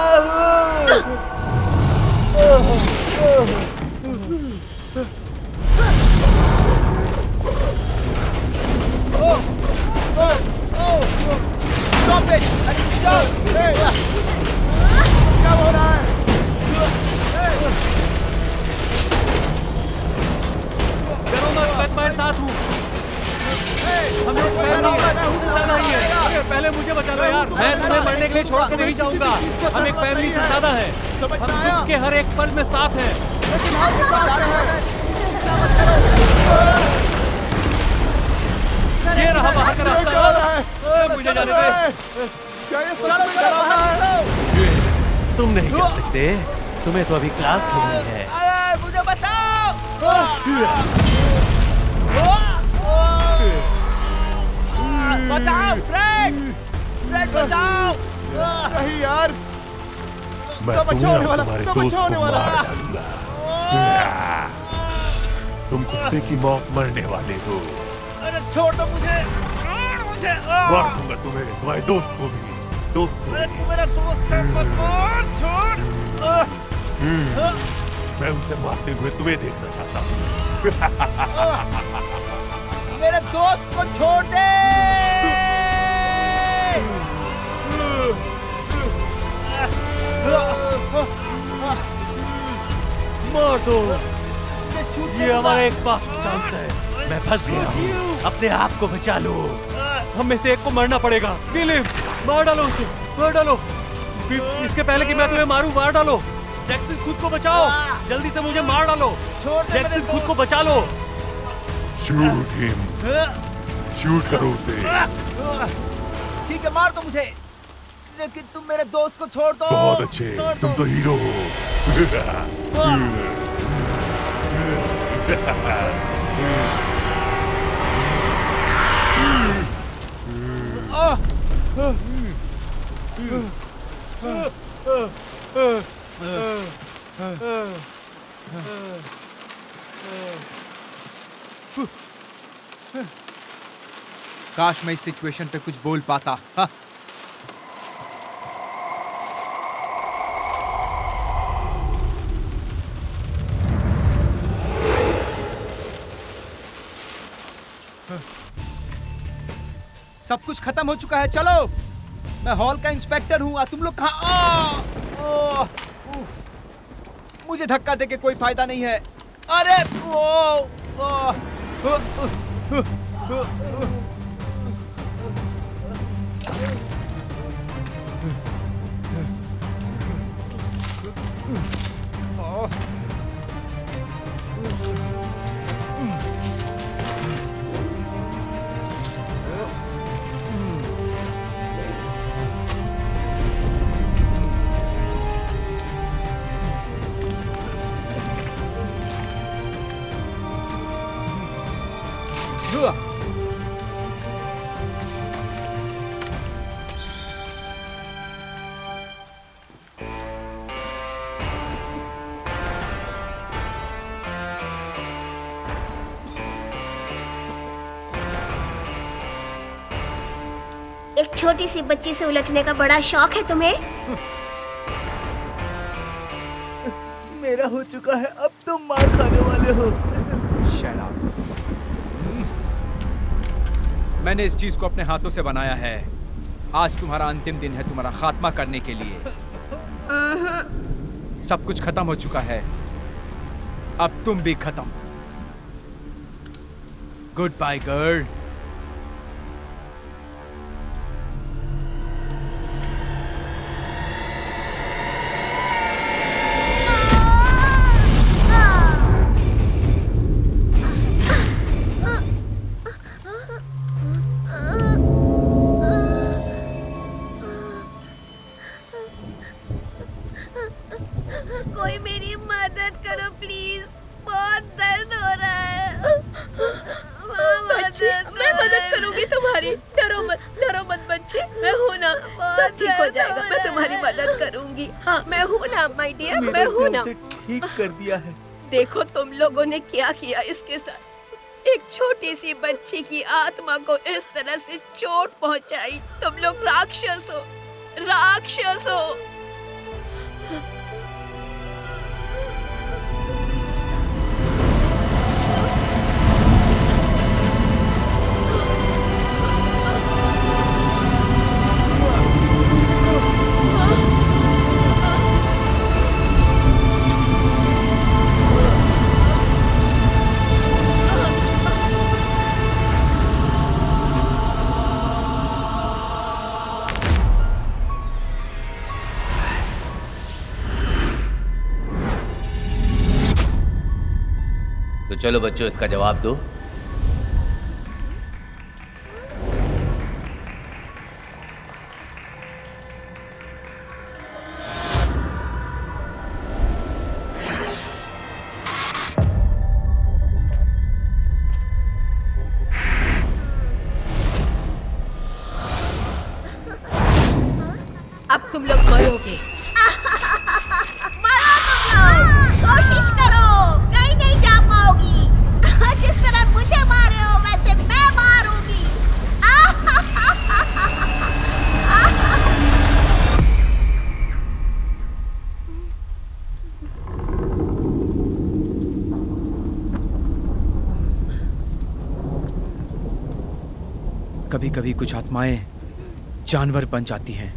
Stop it! क्या हो रहा है? डरो मत, मैं तुम्हारे साथ हूँ। हम लोग ज्यादा ही है। अरे पहले मुझे बचाना यार। मैं तुम्हें मरने के लिए छोड़ के नहीं जाऊंगा। हम एक फैमिली से ज्यादा है। हम दुख के हर एक पल में साथ हैं। ये रहा बाहर का रास्ता। मुझे जाने दे। क्या ये सच में डरावना है? तुम नहीं कर सकते। तुम्हें तो अभी क्लास लेनी है। अरे मुझे बचाओ। बचाओ फ्रेड। फ्रेड बचाओ। नहीं यार, सब अच्छा होने वाला, सब अच्छा होने वाला। तुम कुत्ते की मौत मरने वाले हो। अरे छोड़ दो मुझे, छोड़ मुझे। मार दूंगा तुम्हें, तुम्हारे दोस्त को भी, दोस्त को अरे भी। तू मेरा दोस्त है, मत मार, छोड़। मैं उसे मारते हुए तुम्हें देखना चाहता हूँ। मेरे दोस्त को छोड़ दे। मार दो। ये हमारा एक मात्र चांस है। मैं फंस गया हूँ। अपने आप को बचा लो। हम में से एक को मरना पड़ेगा। Kill him. मार डालो उसे। मार डालो। इसके पहले कि मैं तुम्हें मारूं, मार डालो। जैक्सन खुद को बचाओ। जल्दी से मुझे मार डालो। जैक्सन खुद को बचा लो। Shoot him. शूट करो उसे। ठीक है, मार दो मुझे, लेकिन तुम मेरे दोस्त को छोड़ दो। बहुत अच्छे, तुम तो हीरो हो। काश मैं इस सिचुएशन पे कुछ बोल पाता। हाँ? सब कुछ खत्म हो चुका है, चलो। मैं हॉल का इंस्पेक्टर हूँ, तुम लोग कहाँ? मुझे धक्का देके कोई फायदा नहीं है। अरे एक छोटी सी बच्ची से उलझने का बड़ा शौक है तुम्हें? मेरा हो चुका है, अब तुम मार खाने वाले हो। Shut up. मैंने इस चीज को अपने हाथों से बनाया है। आज तुम्हारा अंतिम दिन है तुम्हारा खात्मा करने के लिए। सब कुछ खत्म हो चुका है, अब तुम भी खत्म। Good bye girl. कोई मेरी मदद करो प्लीज, बहुत दर्द हो रहा है। मैं मदद करूंगी तुम्हारी। डरो मत बच्चे, मैं हूँ ना, सब ठीक हो जाएगा। मैं तुम्हारी मदद करूंगी। हाँ, मैं हूँ ना माय डियर, मैं हूँ ना। ठीक कर दिया है। देखो तुम लोगों ने क्या किया इसके साथ। एक छोटी सी बच्ची की आत्मा को इस तरह से चोट पहुंचाई। तुम लोग राक्षस हो, राक्षस हो। तो चलो बच्चों, इसका जवाब दो। अब तुम लोग मरोगे। मरो तुम लोग, कोशिश करो, कहीं नहीं जा पाओगी। जिस तरह मुझे मारे हो वैसे मैं मारूंगी। कभी कभी कुछ आत्माएं जानवर बन जाती हैं।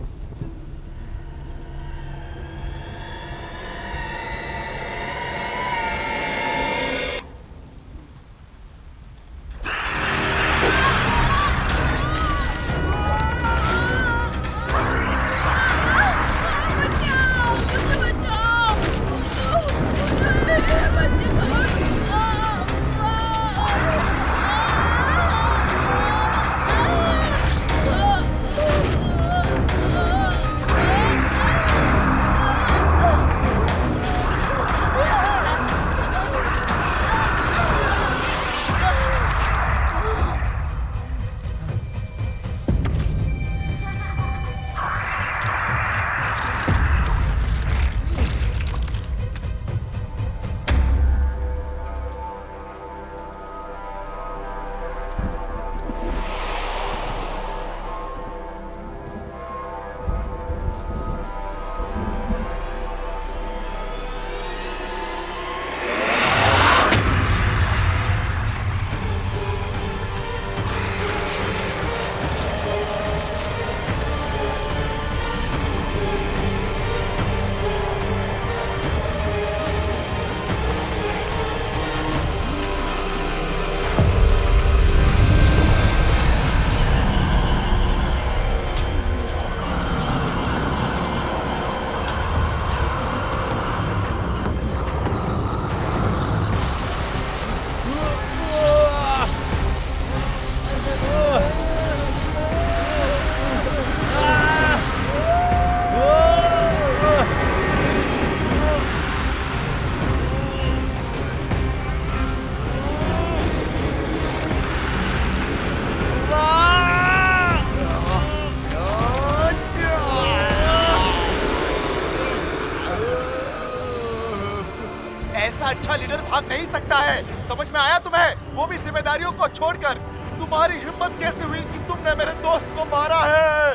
ऐसा अच्छा लीडर भाग नहीं सकता है, समझ में आया तुम्हें? वो भी जिम्मेदारियों को छोड़कर। तुम्हारी हिम्मत कैसे हुई कि तुमने मेरे दोस्त को मारा है?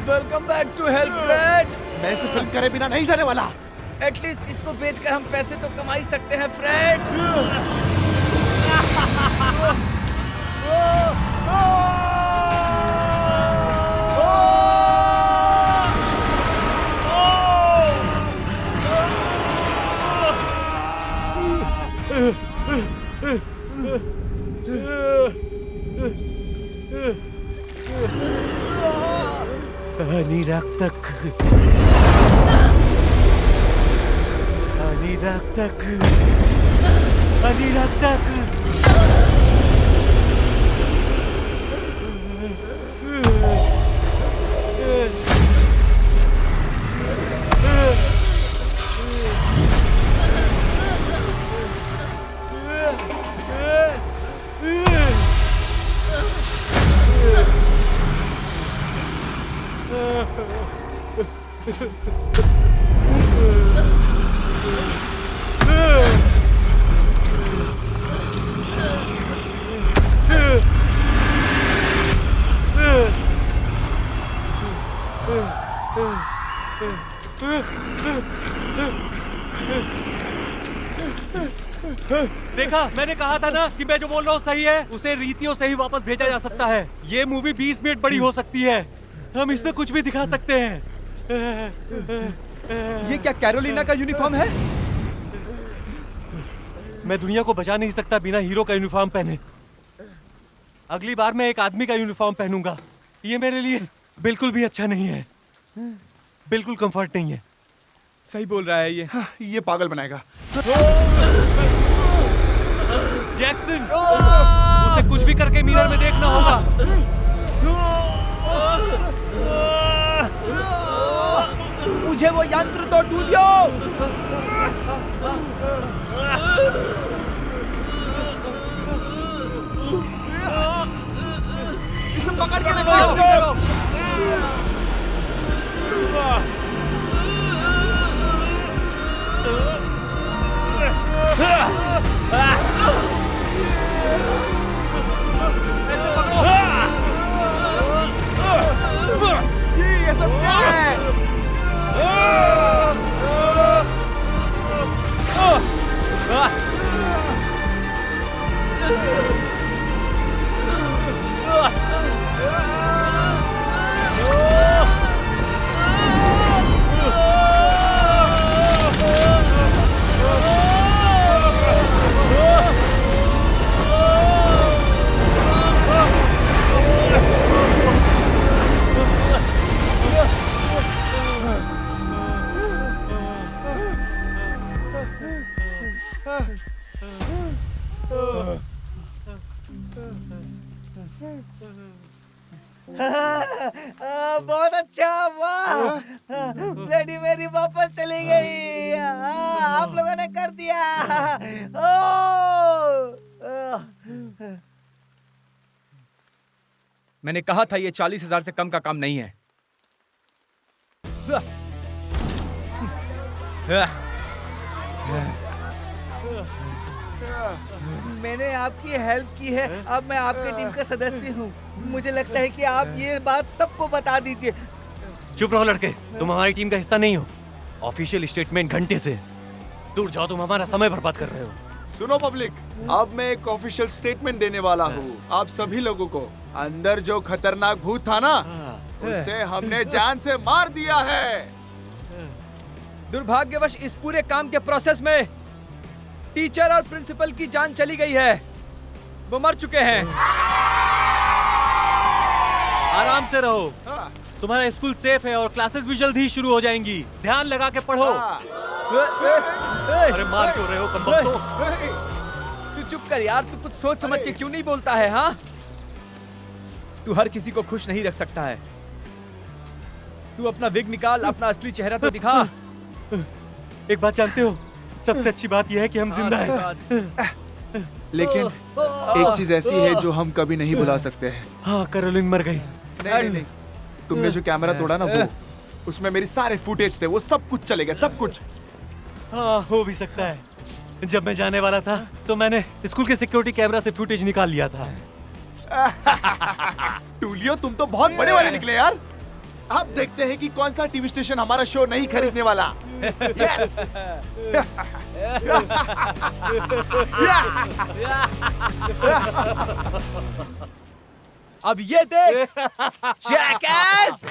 Welcome back to help Fred. मैं इसे फिल्म करे बिना नहीं जाने वाला। एटलीस्ट इसको बेचकर हम पैसे तो कमा ही सकते हैं फ्रेड। निरक्तक देखा, मैंने कहा था ना कि मैं जो बोल रहा हूँ सही है। उसे रीतियों से ही वापस भेजा जा सकता है। ये मूवी 20 मिनट बड़ी हो सकती है। हम इसमें कुछ भी दिखा सकते हैं। ये क्या कैरोलिना का यूनिफॉर्म है? मैं दुनिया को बचा नहीं सकता बिना हीरो का यूनिफॉर्म पहने। अगली बार मैं एक आदमी का यूनिफॉर्म पहनूंगा। ये मेरे लिए बिल्कुल भी अच्छा नहीं है, बिल्कुल कंफर्ट नहीं है। सही बोल रहा है ये। ये पागल बनाएगा। जैक्सन, उसे कुछ भी करके मिरर में देखना होगा। मुझे वो यंत्र तो ढूंढो। इसे पकड़ के रखो। ऐसे पकड़ो। ये सब क्या है? बहुत अच्छा, वाह। ब्लडी मेरी वापस चली गई। आप लोगों ने कर दिया। मैंने कहा था ये 40,000 से कम का काम नहीं है। मैंने आपकी हेल्प की है, अब मैं आपके टीम का सदस्य हूँ। मुझे लगता है कि आप ये बात सबको बता दीजिए। चुप रहो लड़के, तुम हमारी टीम का हिस्सा नहीं हो। ऑफिशियल स्टेटमेंट घंटे से दूर जाओ, तुम हमारा समय बर्बाद कर रहे हो। सुनो पब्लिक, अब मैं एक ऑफिशियल स्टेटमेंट देने वाला हूँ आप सभी लोगों को। अंदर जो खतरनाक भूत था ना, उसे हमने जान से मार दिया है। दुर्भाग्यवश इस पूरे काम के प्रोसेस में टीचर और प्रिंसिपल की जान चली गई है। वो मर चुके हैं। आराम से रहो, तुम्हारा स्कूल सेफ है और क्लासेस भी जल्द ही शुरू हो जाएंगी। ध्यान लगा के पढ़ो। अरे मार क्यों रहे हो कमबख्त तो? तू चुप कर यार, तू कुछ सोच समझ के क्यों नहीं बोलता है? हाँ, तू हर किसी को खुश नहीं रख सकता है। तू अपना विग निकाल, अपना असली चेहरा तो दिखा। एक बात जानते हो, सबसे अच्छी बात यह है कि हम जिंदा हैं। लेकिन एक चीज ऐसी है जो हम कभी नहीं भुला सकते हैं। हाँ, कैरोलिन मर गई। नहीं, तुमने जो कैमरा तोड़ा ना, वो उसमें मेरी सारे फुटेज थे, वो सब कुछ चले गए, सब कुछ। हाँ, हो भी सकता है। जब मैं जाने वाला था तो मैंने स्कूल के सिक्योरिटी कैमरा से फुटेज निकाल लिया था। टूलियो, तुम तो बहुत बड़े वाले निकले यार। अब देखते हैं कि कौन सा टीवी स्टेशन हमारा शो नहीं खरीदने वाला। यस। अब ये देख, जैकएस।